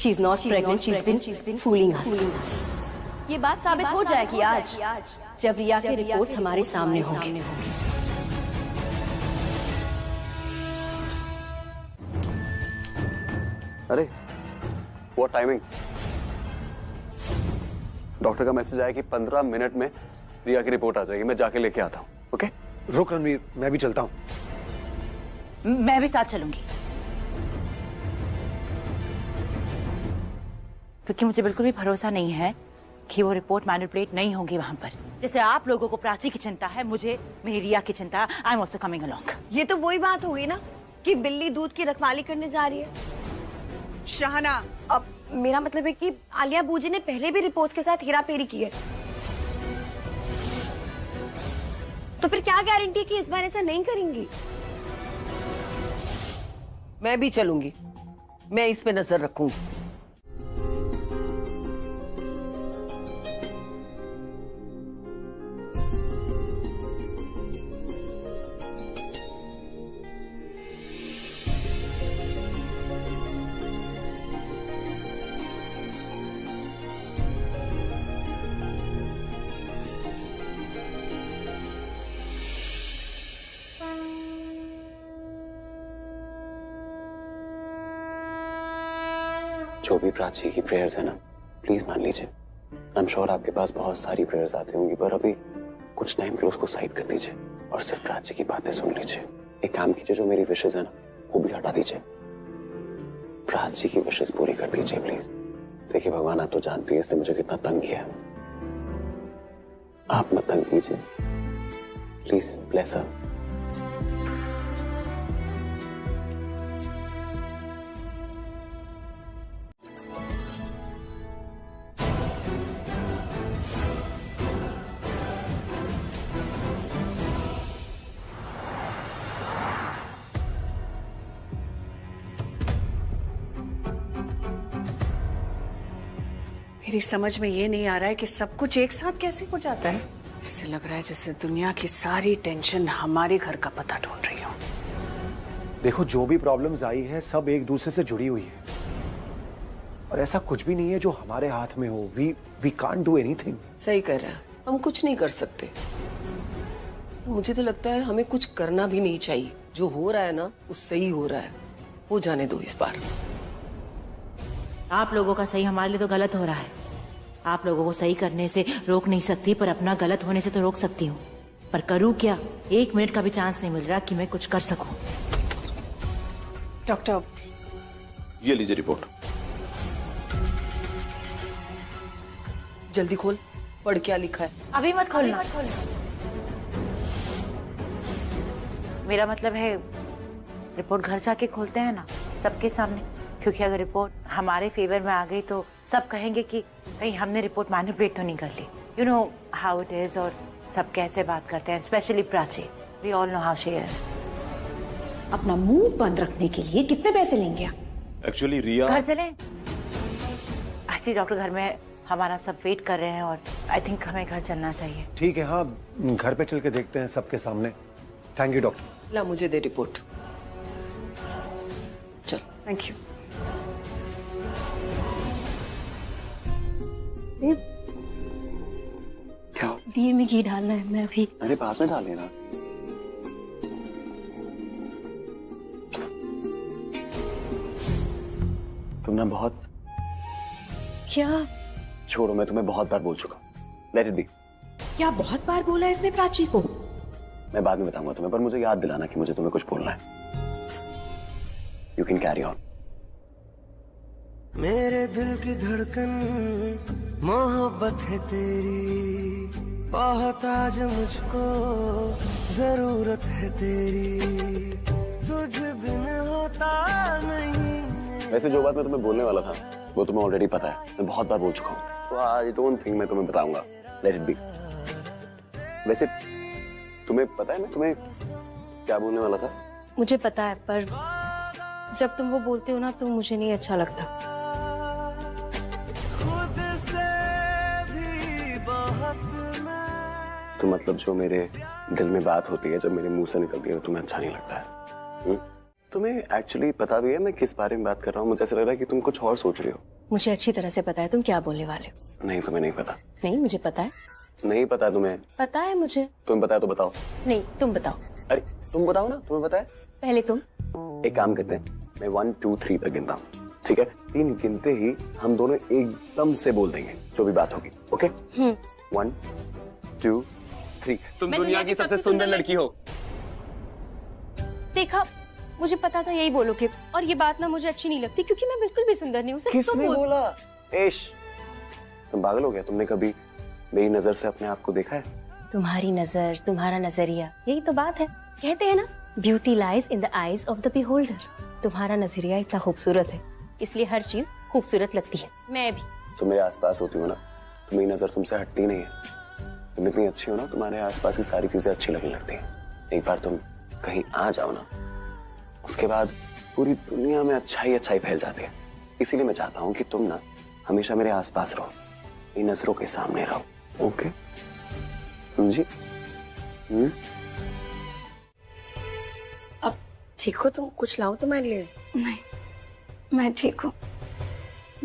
She's not pregnant. She's been fooling us. ये बात साबित हो जाएगी आज, जब रिया के रिपोर्ट्स हमारे सामने होंगे। अरे What timing? डॉक्टर का मैसेज आया कि 15 मिनट में रिया की रिपोर्ट आ जाएगी। मैं जाके लेके आता हूँ। ओके? रुक रणवीर, मैं भी चलता हूँ। मैं भी साथ चलूंगी, क्योंकि मुझे बिल्कुल भी भरोसा नहीं है कि वो रिपोर्ट मैनिपुलेट नहीं होगी वहां पर। जैसे आप लोगों को प्राची की चिंता है, मुझे मेरी रिया की चिंता। I am also coming along. ये तो वही बात हो गई ना कि बिल्ली दूध की रखवाली करने जा रही है। शाहना, अब मेरा मतलब है कि आलिया बूजी ने पहले भी रिपोर्ट्स के साथ हेराफेरी की है, तो फिर क्या गारंटी कि इस बार ऐसा नहीं करेंगी? मैं भी चलूंगी, मैं इस पे नजर रखूंगी। जो भी प्राची की प्रेयर्स है ना, प्लीज मान लीजिए। आई एम श्योर आपके पास बहुत सारी प्रेयर्स आती होंगी, पर अभी कुछ टाइम के लिए उसको साइड कर दीजिए और सिर्फ प्राची की बातें सुन लीजिए। एक काम कीजिए, जो मेरी विशेष है ना वो भी हटा दीजिए, प्राची की विशेष पूरी कर दीजिए प्लीज। देखिए भगवान, आप तो जानती है इसने मुझे कितना तंग किया है। आप मत तंग कीजिए प्लीज। ब्लेस हर। मेरी समझ में ये नहीं आ रहा है कि सब कुछ एक साथ कैसे हो जाता है। ऐसे लग रहा है जैसे दुनिया की सारी टेंशन हमारे घर का पता ढूंढ रही हो। देखो, जो भी प्रॉब्लम्स आई है सब एक दूसरे से जुड़ी हुई है, और ऐसा कुछ भी नहीं है जो हमारे हाथ में हो। We can't do anything. सही कह रहा है, हम कुछ नहीं कर सकते। मुझे तो लगता है हमें कुछ करना भी नहीं चाहिए। जो हो रहा है ना वो सही हो रहा है, वो जाने दो इस बार। आप लोगों का सही हमारे लिए तो गलत हो रहा है। आप लोगों को सही करने से रोक नहीं सकती, पर अपना गलत होने से तो रोक सकती हूँ। पर करूँ क्या? 1 मिनट का भी चांस नहीं मिल रहा कि मैं कुछ कर सकूं। डॉक्टर, ये लीजिए रिपोर्ट। जल्दी खोल, पढ़ क्या लिखा है। अभी मत खोलना। मेरा मतलब है रिपोर्ट घर जाके खोलते हैं ना, सबके सामने। क्योंकि अगर रिपोर्ट हमारे फेवर में आ गई तो सब कहेंगे कि कहीं हमने रिपोर्ट मैनिपुलेट तो नहीं कर ली। You know how it is, और सब कैसे बात करते हैं, specially Prachi. We all know how she is. अपना मुंह बंद रखने के लिए कितने पैसे लेंगे आप? एक्चुअली रिया, घर चलें? एक्चुअली डॉक्टर घर में हमारा सब वेट कर रहे हैं और आई थिंक हमें घर चलना चाहिए। ठीक है, हाँ घर पे चल के देखते हैं सबके सामने। Thank you doctor. ला मुझे दे रिपोर्ट। चल। Thank you. क्या? दिए में घी डालना है, मैं अभी। अरे बाद में डाल लेना। तुम ना बहुत। क्या? छोड़ो, मैं तुम्हें बहुत बार बोल चुका हूँ। Let it be. क्या बहुत बार बोला इसने प्राची को? मैं बाद में बताऊंगा तुम्हें, पर मुझे याद दिलाना कि मुझे तुम्हें कुछ बोलना है। You can carry on. मेरे दिल की धड़कन मोहब्बत है तेरी, बहुत आज मुझको जरूरत है तेरी, तुझ बिन होता नहीं। वैसे जो बात मैं तुम्हें बोलने वाला था वो तुम्हें ऑलरेडी पता है, मैं बहुत बार बोल चुका हूँ, तो आई डोंट थिंक मैं तुम्हें बताऊंगा। Let it be. वैसे तुम्हें पता है मैं तुम्हें क्या बोलने वाला था? मुझे पता है, पर जब तुम वो बोलते हो ना तो मुझे नहीं अच्छा लगता। तो मतलब जो मेरे दिल में बात होती है, जब मेरे मुंह से निकलती है, तो तुम्हें अच्छा नहीं लगता है? तुम्हें एक्चुअली पता भी है मैं किस बारे में बात कर रहा हूँ? मुझे ऐसा लग रहा है कि तुम कुछ और सोच रही हो। मुझे अच्छी तरह से पता है तुम क्या बोलने वाले हो। नहीं, तुम्हें नहीं पता। नहीं, मुझे पता है। नहीं पता तुम्हें? पता है मुझे। तुम्हें पता है तो बताओ। नहीं, तुम बताओ। अरे तुम बताओ ना, तुम्हें पता है। पहले तुम। एक काम करते हैं, मैं 1 2 3 तक गिनता हूँ, ठीक ठीक है? 3 गिनते ही हम दोनों एकदम से बोल देंगे जो भी बात होगी, ओके? 1 2 3। तुम दुनिया की सबसे सुंदर लड़की हो। देखा, मुझे पता था यही बोलोगे, और ये बात ना मुझे अच्छी नहीं लगती क्योंकि मैं बिल्कुल भी सुंदर नहीं हूँ। किसने बोला? एश, तुम पागल हो गया? तुमने कभी मेरी नजर से अपने आप को देखा है? तुम्हारी नजर, तुम्हारा नजरिया, यही तो बात है। कहते हैं ना, beauty lies in the eyes of the beholder. तुम्हारा नजरिया इतना खूबसूरत है, इसलिए हर चीज खूबसूरत लगती है। मैं भी। तुम मेरे आसपास होती हो ना, तो मेरी नजर तुमसे हटती नहीं है। तुम इतनी अच्छी हो ना, तुम्हारे आसपास की सारी चीजें अच्छी लगने लगती हैं। एक बार तुम कहीं आ जाओ ना, उसके बाद पूरी दुनिया में अच्छाई अच्छाई फैल जाती है। इसीलिए मैं चाहता हूँ कि तुम ना हमेशा मेरे आसपास रहो, मेरी नजरों के सामने रहो, ओके? जी। अब ठीक हो तुम? कुछ लाऊं तुम्हारे लिए? नहीं, मैं ठीक हूँ।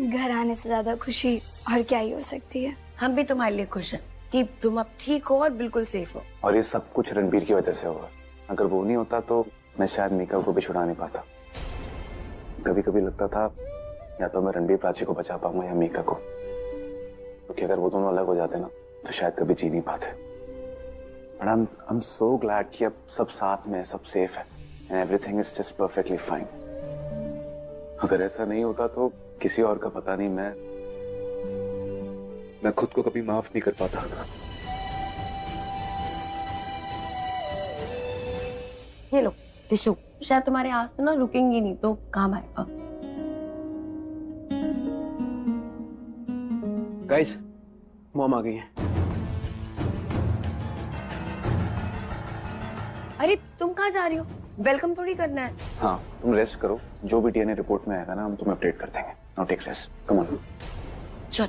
घर आने से ज्यादा खुशी और क्या ही हो सकती है। हम भी तुम्हारे लिए खुश हैं कि तुम अब ठीक हो और बिल्कुल सेफ हो। और ये सब कुछ रणबीर की वजह से होगा। अगर वो नहीं होता तो मैं शायद मीका को भी छुड़ा नहीं पाता। कभी कभी लगता था या तो मैं रणबीर प्राची को बचा पाऊंगा या मीका को, क्योंकि अगर वो दोनों अलग हो जाते ना तो शायद कभी जी नहीं पाते। But I am so glad कि अब सब साथ में, सब सेफ है and everything is just perfectly fine. अगर ऐसा नहीं होता तो किसी और का पता नहीं, मैं खुद को कभी माफ नहीं कर पाता। ये लो टिश्यू, शायद तुम्हारे आंसू ना रुकेंगी नहीं तो काम आएगा। गाइस, मॉम आ गई है। अरे तुम कहाँ जा रही हो? वेलकम थोड़ी करना है। हाँ, तुम रेस्ट करो, जो भी डीएनए रिपोर्ट में आएगा ना हम तुम्हें अपडेट कर देंगे। Now take rest, come on. चल।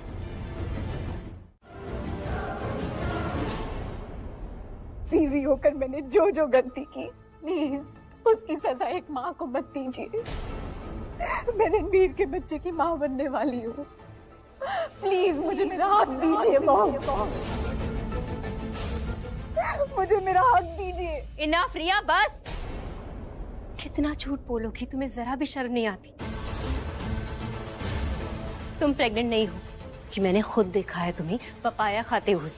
बीवी होकर मैंने जो जो गलती की, प्लीज उसकी सजा एक माँ को मत दीजिए। मैं रणबीर के बच्चे की माँ बनने वाली हूँ। प्लीज मुझे मेरा हक दीजिए मॉम, मुझे मेरा हक दीजिए। इनफ रिया, बस। कितना झूठ बोलोगी, तुम्हें जरा भी शर्म नहीं आती? तुम प्रेग्नेंट नहीं हो कि मैंने खुद देखा है तुम्हें पपाया खाते हुए।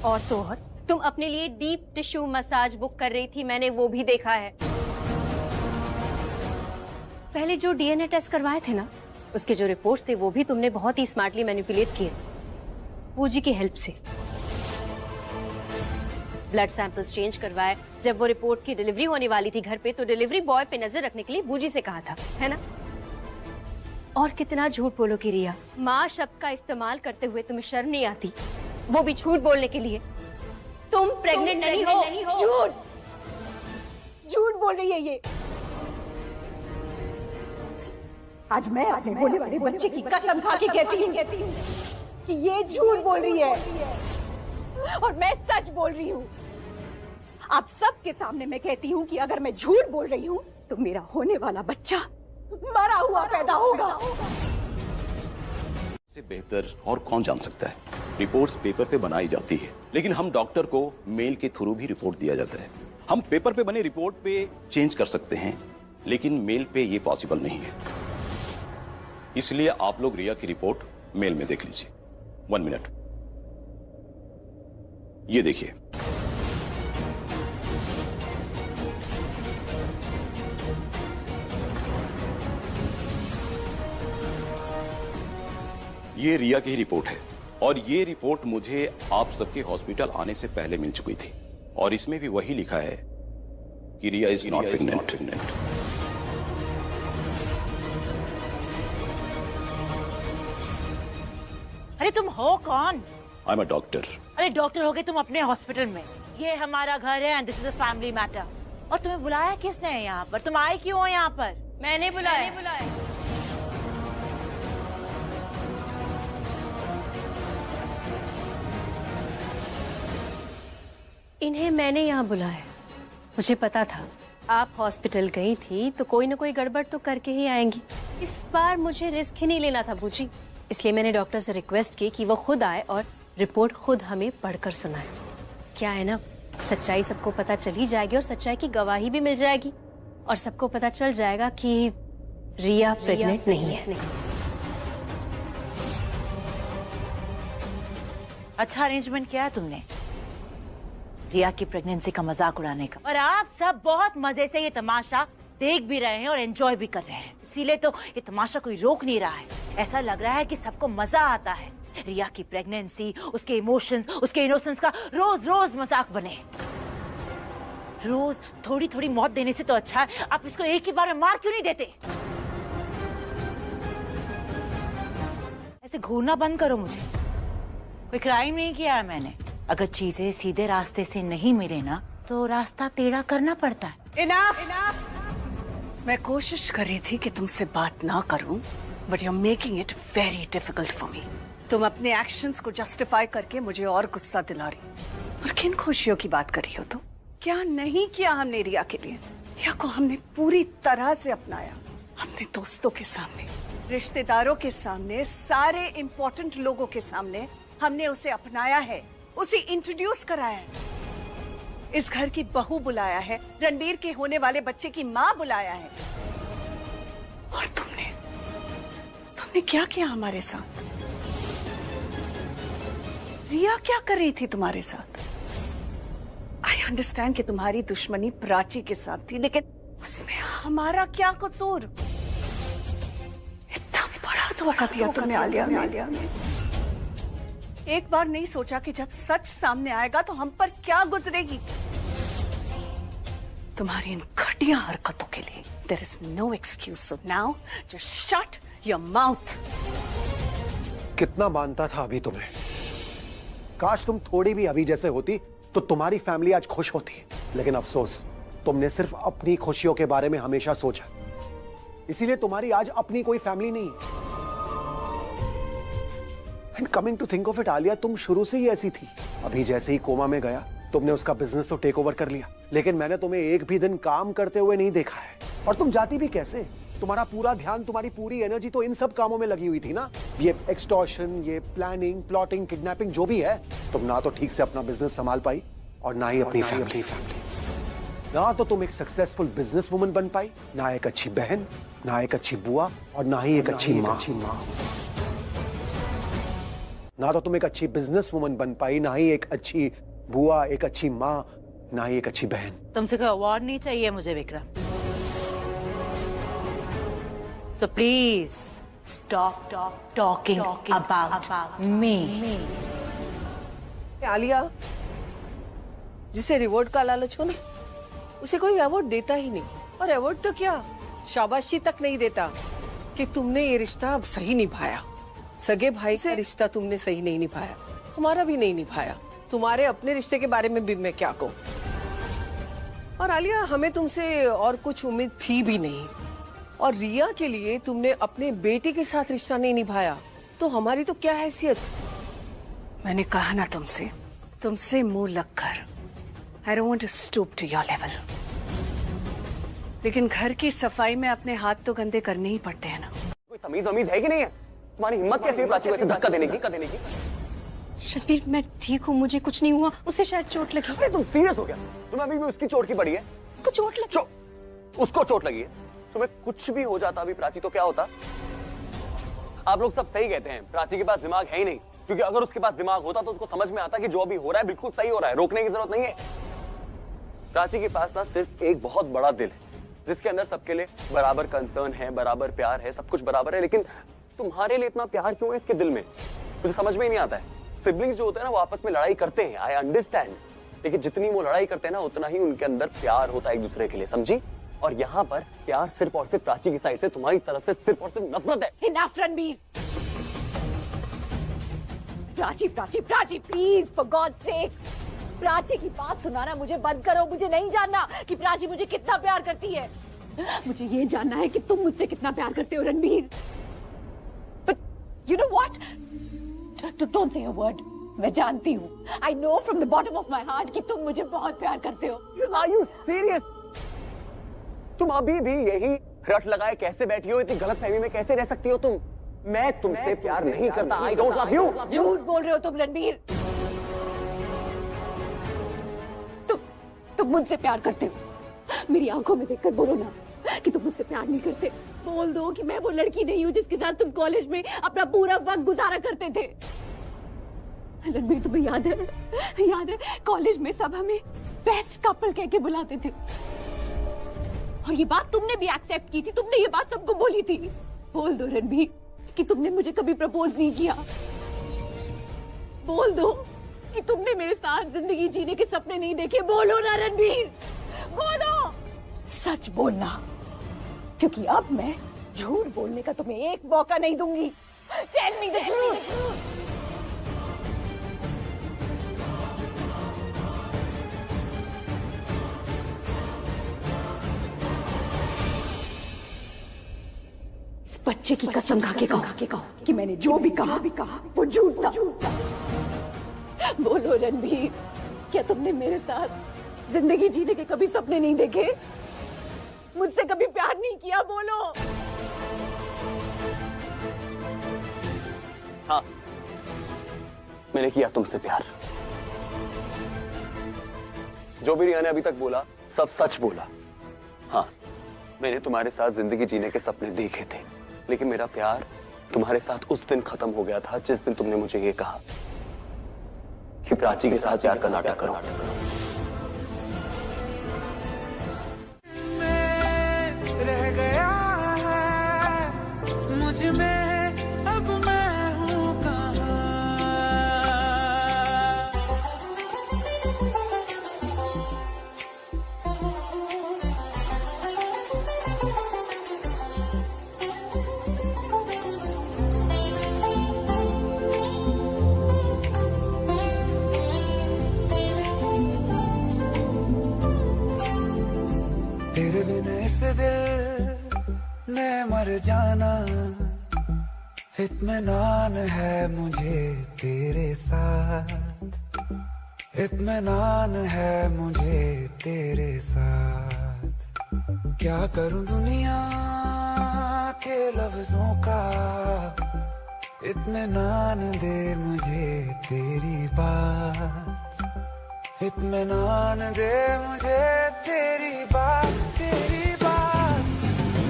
और तो और तुम अपने लिए डीप टिश्यू मसाज बुक कर रही थी, मैंने वो भी देखा है। पहले जो डीएनए टेस्ट करवाए थे ना, उसके जो रिपोर्ट्स थे वो भी तुमने बहुत ही स्मार्टली मैनिपुलेट किए, पूजी की हेल्प से। ब्लड सैंपल्स चेंज करवाए। जब वो रिपोर्ट की डिलीवरी होने वाली थी घर पे, तो डिलीवरी बॉय पे नजर रखने के लिए बूजी से कहा था, है ना? और कितना झूठ बोलोगी रिया, माँ शब्द का इस्तेमाल करते हुए तुम्हें शर्म नहीं आती? वो भी झूठ बोलने के लिए। तुम प्रेग्नेंट नहीं हो। झूठ झूठ बोल रही है ये। आज मैं अपने होने वाले बच्चे की कसम खा के कहती हूँ कि ये झूठ बोल रही है और मैं सच बोल रही हूँ। आप सबके सामने मैं कहती हूँ कि अगर मैं झूठ बोल रही हूँ तो मेरा होने वाला बच्चा मरा हुआ पैदा होगा। से बेहतर और कौन जान सकता है? रिपोर्ट्स पेपर पे बनाई जाती है, लेकिन हम डॉक्टर को मेल के थ्रू भी रिपोर्ट दिया जाता है। हम पेपर पे बने रिपोर्ट पे चेंज कर सकते हैं, लेकिन मेल पे ये पॉसिबल नहीं है। इसलिए आप लोग रिया की रिपोर्ट मेल में देख लीजिए। 1 मिनट, ये देखिए। ये रिया की ही रिपोर्ट है और ये रिपोर्ट मुझे आप सबके हॉस्पिटल आने से पहले मिल चुकी थी और इसमें भी वही लिखा है कि रिया इज नॉट प्रेग्नेंट। अरे तुम हो कौन? I am a doctor. अरे डॉक्टर हो गए तुम अपने हॉस्पिटल में। ये हमारा घर है and this is a family matter. और तुम्हें बुलाया किसने है यहाँ पर? तुम आए क्यों हो यहाँ पर? मैंने बुलाया। इन्हें मैंने यहाँ बुलाया। मुझे पता था आप हॉस्पिटल गई थी तो कोई ना कोई गड़बड़ तो करके ही आएंगी। इस बार मुझे रिस्क ही नहीं लेना था बूजी, इसलिए मैंने डॉक्टर से रिक्वेस्ट की कि वो खुद आए और रिपोर्ट खुद हमें पढ़कर सुनाए। क्या है ना, सच्चाई सबको पता चल ही जाएगी और सच्चाई की गवाही भी मिल जाएगी। और सबको पता चल जाएगा कि रिया प्रेग्नेंट नहीं है। अच्छा अरेंजमेंट किया है तुमने रिया की प्रेगनेंसी का मजाक उड़ाने का, और आप सब बहुत मजे से ये तमाशा देख भी रहे हैं और एंजॉय भी कर रहे हैं। इसीलिए तो ये तमाशा कोई रोक नहीं रहा है। ऐसा लग रहा है कि सबको मजा आता है। रिया की प्रेगनेंसी, उसके इमोशंस, उसके इनोसेंस का रोज रोज मजाक बने। रोज थोड़ी थोड़ी मौत देने से तो अच्छा है आप इसको एक ही बार में मार क्यों नहीं देते? ऐसे घूरना बंद करो मुझे। कोई क्राइम नहीं किया है मैंने। अगर चीजें सीधे रास्ते से नहीं मिले ना तो रास्ता टेढ़ा करना पड़ता है। इनफ। मैं कोशिश कर रही थी कि तुमसे बात ना करूं, but you are making it very difficult for me. तुम अपने एक्शंस को जस्टिफाई करके मुझे और गुस्सा दिला रही। और किन खुशियों की बात कर रही हो तुम? क्या नहीं किया हमने रिया के लिए? रिया को हमने पूरी तरह से अपनाया, अपने दोस्तों के सामने, रिश्तेदारों के सामने, सारे इम्पोर्टेंट लोगों के सामने हमने उसे अपनाया है, उसे इंट्रोड्यूस कराया है, इस घर की बहू बुलाया है, रणबीर के होने वाले बच्चे की माँ बुलाया है। और तुमने क्या किया हमारे साथ? रिया क्या कर रही थी तुम्हारे साथ? आई अंडरस्टैंड कि तुम्हारी दुश्मनी प्राची के साथ थी, लेकिन उसमें हमारा क्या कसूर? इतना बड़ा धोखा दिया तुमने आलिया में। एक बार नहीं सोचा कि जब सच सामने आएगा तो हम पर क्या गुजरेगी? तुम्हारी इन घटिया हरकतों के लिए there is no excuse. So now just shut your mouth. कितना मानता था अभी तुम्हें। काश तुम थोड़ी भी अभी जैसे होती तो तुम्हारी फैमिली आज खुश होती, लेकिन अफसोस तुमने सिर्फ अपनी खुशियों के बारे में हमेशा सोचा, इसीलिए तुम्हारी आज अपनी कोई फैमिली नहीं। And coming to think of it Alia, तुम शुरू से ही ऐसी थी। अभी जैसे ही कोमा में गया तुमने उसका बिजनेस तो टेक ओवर कर लिया, लेकिन मैंने तुम्हें एक भी दिन काम करते हुए नहीं देखा है। और तुम जाती भी कैसे? तुम्हारा पूरा ध्यान, तुम्हारी पूरी एनर्जी तो इन सब कामों में लगी हुई थी ना। ये एक्सटॉर्शन, ये प्लानिंग, प्लॉटिंग, किडनैपिंग जो भी है, तुम ना तो ठीक से अपना बिजनेस संभाल पाई और ना ही अपनी फैमिली। ना तो तुम एक सक्सेसफुल बिजनेस वुमन बन पाई, ना एक अच्छी बहन, ना एक अच्छी बुआ, और ना ही एक अच्छी माँ। ना तो तुम एक अच्छी बिजनेस वुमन बन पाई, ना ही एक अच्छी बुआ, एक अच्छी माँ, ना ही एक अच्छी बहन। तुमसे कोई अवार्ड नहीं चाहिए मुझे विक्रम, तो please stop talking about me. Alia, जिसे रिवॉर्ड का लालच हो ना, उसे कोई अवार्ड देता ही नहीं। और अवार्ड तो क्या, शाबाशी तक नहीं देता कि तुमने ये रिश्ता अब सही निभाया। सगे भाई से रिश्ता तुमने सही नहीं निभाया, हमारा भी नहीं निभाया। तुम्हारे अपने रिश्ते के बारे में भी मैं क्या कहूँ। और आलिया, हमें तुमसे और कुछ उम्मीद थी भी नहीं। और रिया के लिए तुमने अपने बेटे के साथ रिश्ता नहीं निभाया, तो हमारी तो क्या हैसियत। मैंने कहा ना तुमसे मुंह लगकर, I don't want to stoop to your level. लेकिन घर की सफाई में अपने हाथ तो गंदे करने ही पड़ते हैं ना। कोई तमीज वमीज है कि नहीं है? तुम्हारी हिम्मत कैसी है प्राची को ऐसे धक्का देने की? शबीर, मैं ठीक हूँ, मुझे कुछ नहीं हुआ, उसे शायद चोट लगी। अरे तुम सीरियस हो गया? तुम्हें अभी भी उसकी चोट की पड़ी है? उसको चोट लगी? उसको चोट लगी है? तुम्हें कुछ भी हो जाता अभी प्राची तो क्या होता? आप लोग सब सही कहते हैं, प्राची के पास दिमाग है ही नहीं, क्योंकि अगर उसके पास दिमाग होता तो उसको समझ में आता कि जो अभी हो रहा है बिल्कुल सही हो रहा है, रोकने की जरूरत नहीं है। प्राची के पास ना सिर्फ एक बहुत बड़ा दिल है, जिसके अंदर सबके लिए बराबर कंसर्न है, बराबर प्यार है, सब कुछ बराबर है। लेकिन तुम्हारे लिए इतना प्यार क्यों है इसके दिल में, मुझे समझ में ही नहीं आता है। सिबलिंग्स जो होते हैं ना, वो आपस में लड़ाई करते हैं, आई अंडरस्टैंड, लेकिन जितनी वो लड़ाई करते हैं ना, उतना ही उनके अंदर प्यार होता है एक दूसरे के लिए, समझी? और यहाँ पर प्यार सिर्फ और सिर्फ प्राची की साइड से, तुम्हारी तरफ से सिर्फ और सिर्फ नफरत है। Enough, Ranbir. Prachi, please, for God sake, Prachi की बात सुनाना मुझे बंद करो। मुझे नहीं जानना कि प्राची मुझे कितना प्यार करती है, मुझे ये जानना है कि तुम मुझसे कितना प्यार करते हो Ranbir. But you know what? Don't say a word. मैं जानती हूँ, I know from the bottom of my heart कि तुम मुझे बहुत प्यार करते हो। Are you serious? तुम अभी भी यही रट लगाए कैसे बैठी हो? इतनी गलत फहमी में कैसे रह सकती हो तुम? मैं तुमसे प्यार नहीं करता, I don't love you। झूठ बोल रहे हो तुम रणबीर, तुम मुझसे प्यार करते हो, मेरी आंखों में देखकर बोलो ना कि तुम मुझसे प्यार नहीं करते। बोल दो कि मैं वो लड़की नहीं हूँ जिसके साथ तुम कॉलेज में अपना पूरा वक्त गुजारा करते थे। रणबीर, तुम्हें याद है कॉलेज में सब हमें बेस्ट कपल कह के बुलाते थे, और ये बात तुमने भी एक्सेप्ट की थी, तुमने ये बात सबको बोली थी। बोल दो रणबीर कि तुमने मुझे कभी प्रपोज नहीं किया। बोल दो कि तुमने मेरे साथ जिंदगी जीने के सपने नहीं देखे। बोलो ना रणबीर, बोलो, सच बोलना, क्योंकि अब मैं झूठ बोलने का तुम्हें एक मौका नहीं दूंगी। Tell me the truth. इस बच्चे की कसम खा के कहो कि मैंने जो भी कहा वो झूठ था। बोलो रणबीर, क्या तुमने मेरे साथ जिंदगी जीने के कभी सपने नहीं देखे? मुझसे कभी प्यार नहीं किया? बोलो। हाँ, मैंने किया तुमसे प्यार। जो भी रिया ने अभी तक बोला सब सच बोला। हाँ, मैंने तुम्हारे साथ जिंदगी जीने के सपने देखे थे, लेकिन मेरा प्यार तुम्हारे साथ उस दिन खत्म हो गया था जिस दिन तुमने मुझे ये कहा कि प्राची के साथ प्यार का नाटक करो। रह गया है मुझ में, अब मैं हूँ कहाँ। तेरे बिना इस दिल ने मर जाना, इत्मीनान है मुझे तेरे साथ, इत्मीनान है मुझे तेरे साथ। क्या करूं दुनिया के लफ्जों का, इत्मीनान दे मुझे तेरी बात, इत्मीनान दे मुझे तेरी बात, तेरी बात।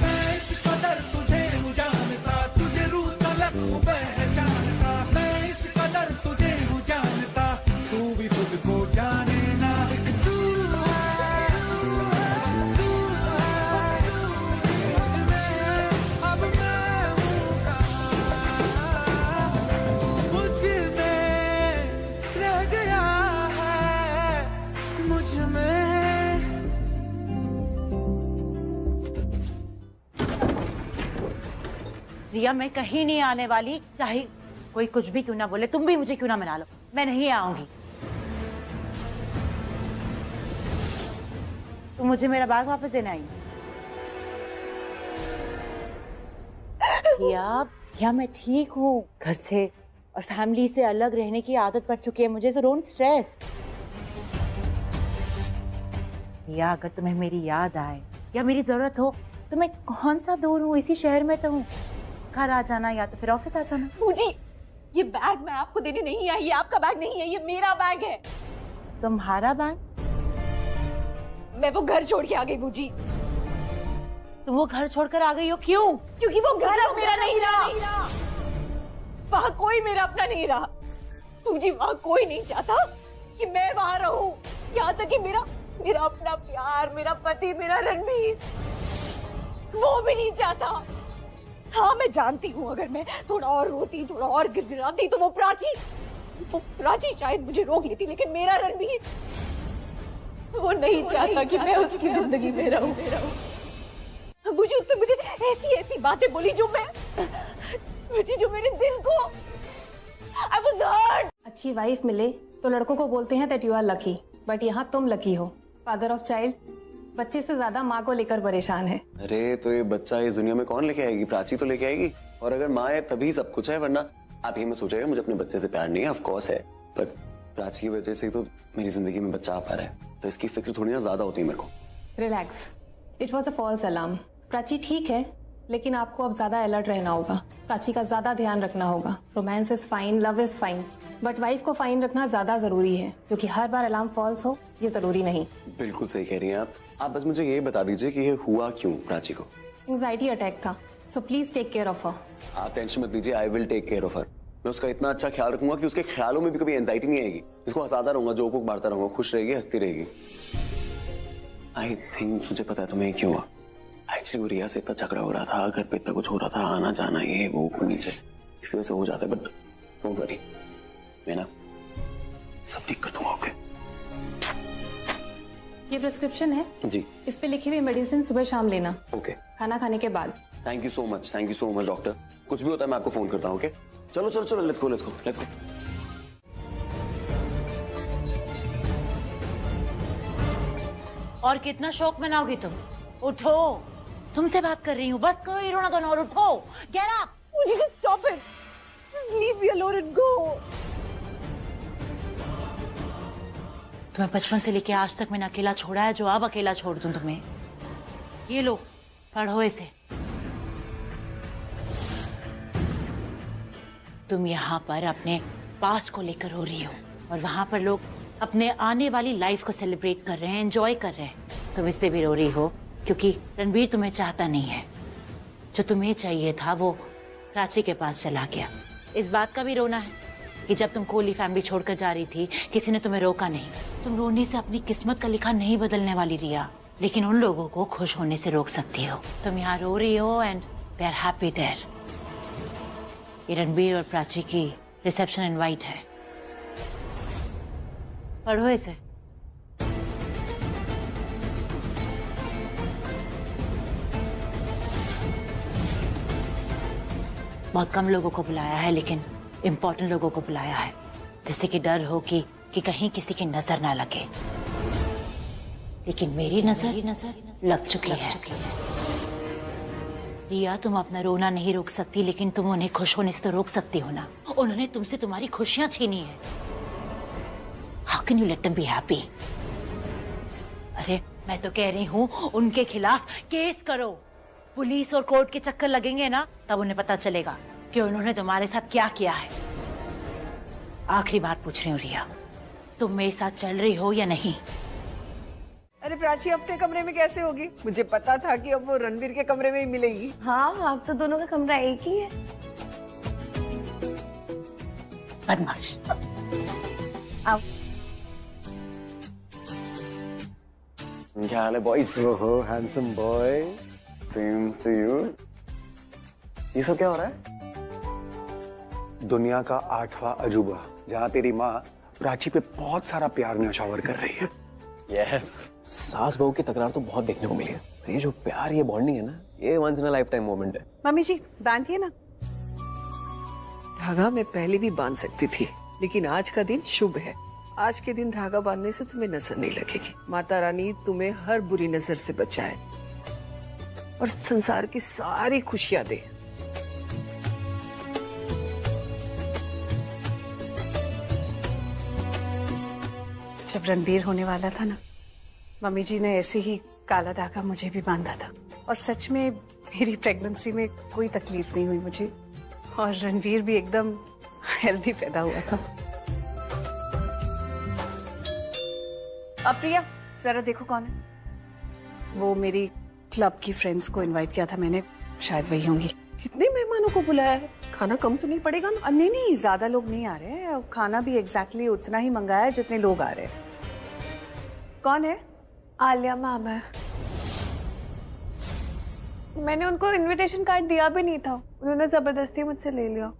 मैं इस कदर तुझे हूँ जानता, तुझे रूह तलक हूँ पहचानता। मैं इस कदर तुझे हूँ जानता, तू भी खुद को जाने ना। एक तू है, तू है, मुझ में, अब मैं हूँ कहाँ। मुझ में रह गया है, मुझ में। रिया, मैं कहीं नहीं आने वाली, चाहे कोई कुछ भी क्यों ना बोले, तुम भी मुझे क्यों ना मना लो, मैं नहीं आऊंगी। तुम मुझे मेरा बैग वापस देना आई। रिया, मैं ठीक हूँ। घर से और फैमिली से अलग रहने की आदत पड़ चुकी है मुझे, सो डोंट स्ट्रेस। रिया, अगर तुम्हें मेरी याद आए या मेरी जरूरत हो तो मैं कौन सा दूर हूँ, इसी शहर में तो हूँ। घर आ जाना या तो फिर ऑफिस आ जाना। बूजी, ये बैग मैं आपको देने नहीं आई, ये आपका बैग नहीं है, ये मेरा बैग है। तुम्हारा बैग? मैं वो घर छोड़ के आ गई बूजी। तुम वो घर छोड़कर आ गई हो? क्यों? क्योंकि वो घर अब मेरा नहीं रहा। वहाँ कोई मेरा अपना नहीं रहा। बूजी, वहाँ कोई नहीं चाहता कि मैं वहाँ रहूं। यहाँ तक कि मेरा अपना प्यार, मेरा पति, मेरा रणबीर, वो भी नहीं चाहता। हाँ, मैं जानती हूँ अगर मैं थोड़ा और रोती, थोड़ा और गिड़गिड़ाती तो वो प्राची शायद मुझे रोक लेती, लेकिन मेरा रणबीर, वो नहीं चाहता कि मैं उसकी जिंदगी में रहूं। मुझे उसने मुझे ऐसी बातें बोली जो मेरे दिल को, I was hurt। अच्छी वाइफ मिले तो लड़कों को बोलते हैं that you are lucky, but यहाँ तुम लकी हो। फादर ऑफ चाइल्ड बच्चे से ज्यादा माँ को लेकर परेशान है। अरे तो ये बच्चा इस दुनिया में कौन लेके आएगी? प्राची तो लेके आएगी, और अगर माँ है तभी सब कुछ है, वरना आप ये मत सोचेगा मुझे अपने बच्चे से प्यार नहीं है। ऑफ कोर्स है, पर प्राची की वजह से तो मेरी जिंदगी में बच्चा आ पा रहा है, तो इसकी फिक्र थोड़ी ना ज्यादा होती है मेरे को। Relax, it was a false alarm. Prachi ठीक है, लेकिन आपको अब ज्यादा अलर्ट रहना होगा। प्राची का ज्यादा ध्यान रखना होगा। Romance is fine, love is fine, but wife को फाइन रखना ज्यादा जरूरी है, क्योंकि हर बार अलार्म फॉल्स हो ये जरूरी नहीं। बिल्कुल सही कह रही हैं आप बस मुझे ये बता दीजिए कि ये हुआ क्यों प्राची को? एंजाइटी अटैक था, so please take care of her. आप टेंशन मत लीजिए, I will take care of her. मैं उसका इतना अच्छा ख्याल रखूंगा कि उसके ख्यालों में भी कभी एंजाइटी नहीं आएगी। इसको हंसाता रहूंगा, जोक वोक मारता रहूंगा, खुश रहेगी, हंसती रहेगी। आई थिंक मुझे पता है तुम्हें क्यों हुआ। एक्चुअली वो रिया से इतना झगड़ा हो रहा था, घर पे इतना कुछ हो रहा था, आना जाना ये वो नीचे, इसकी वजह से हो जाता है। बट डोंट वरी, मैं ना सब ठीक कर दूंगा। ओके, ये प्रिस्क्रिप्शन है जी, इस पे लिखी हुई मेडिसिन सुबह शाम लेना। ओके, खाना खाने के बाद। Thank you so much doctor. कुछ भी होता है मैं आपको फोन करता हूँ। ओके, चलो चलो चलो, लेट्स गो। और कितना शौक मनाओगी तुम? उठो, तुमसे बात कर रही हूँ, बस करो ये रोना धोना और उठो। Get up. मुझे just stop it. Just leave me alone and go. तुम्हें बचपन से लेके आज तक मैंने अकेला छोड़ा है, जो अब अकेला छोड़ दूं तुम्हें। ये लो, पढ़ो इसे। तुम यहाँ पर अपने पास को लेकर रो रही हो, और वहां पर लोग अपने आने वाली लाइफ को सेलिब्रेट कर रहे हैं, एंजॉय कर रहे हैं। तुम इसलिए भी रो रही हो क्योंकि रणबीर तुम्हें चाहता नहीं है। जो तुम्हें चाहिए था वो प्राची के पास चला गया। इस बात का भी रोना है कि जब तुम कोहली फैमिली छोड़कर जा रही थी, किसी ने तुम्हें रोका नहीं। तुम रोने से अपनी किस्मत का लिखा नहीं बदलने वाली रिया, लेकिन उन लोगों को खुश होने से रोक सकती हो। तुम यहाँ रो रही हो and they are happy there. ये रणबीर और प्राची की रिसेप्शन इनवाइट है, पढ़ो इसे। बहुत कम लोगों को बुलाया है, लेकिन इम्पोर्टेंट लोगों को बुलाया है, जैसे कि डर हो कि कहीं किसी की नजर ना लगे। लेकिन मेरी नजर लग चुकी है। रिया, तुम अपना रोना नहीं रोक सकती, लेकिन तुम उन्हें खुश होने से तो रोक सकती हो ना। उन्होंने तुमसे तुम्हारी खुशियां छीनी है। How can you let them be happy? अरे मैं तो कह रही हूँ उनके खिलाफ केस करो। पुलिस और कोर्ट के चक्कर लगेंगे ना, तब उन्हें पता चलेगा कि उन्होंने तुम्हारे साथ क्या किया है। आखिरी बार पूछ रही हूँ रिया, तुम मेरे साथ चल रही हो या नहीं? अरे प्राची अपने कमरे में कैसे होगी? मुझे पता था कि अब वो रणबीर के कमरे में ही मिलेगी। हाँ, अब तो दोनों का कमरा एक ही है। बदमाश। आओ। क्या हाल है बॉयज? ओहो, handsome boy. Same to you. ये सब क्या हो रहा है? दुनिया का 8वां अजूबा, जहाँ तेरी माँ प्राची पे बहुत सारा प्यार न्यौछावर कर रही है। यस, सास बहू की तकरार तो बहुत देखने को मिली है। ये जो प्यार, ये बॉन्डिंग है ना, ये once in a lifetime moment है। मम्मी जी बांधिए ना। धागा मैं पहले भी बांध सकती थी, लेकिन आज का दिन शुभ है। आज के दिन धागा बांधने से तुम्हें नजर नहीं लगेगी। माता रानी तुम्हें हर बुरी नजर से बचाए और संसार की सारी खुशियां दे। जब रणबीर होने वाला था ना, मम्मी जी ने ऐसे ही काला धागा मुझे भी बांधा था, और सच में मेरी प्रेगनेंसी में कोई तकलीफ नहीं हुई मुझे, और रणबीर भी एकदम हेल्दी पैदा हुआ था। अब प्रिया जरा देखो कौन है। वो मेरी क्लब की फ्रेंड्स को इनवाइट किया था मैंने, शायद वही होंगी। कितने मेहमानों को बुलाया है? खाना कम तो नहीं पड़ेगा ना? नहीं नहीं, ज्यादा लोग नहीं आ रहे हैं। खाना भी एग्जैक्टली उतना ही मंगाया है जितने लोग आ रहे हैं। कौन है? आलिया मैम है। मैंने उनको इनविटेशन कार्ड दिया भी नहीं था, उन्होंने जबरदस्ती मुझसे ले लिया।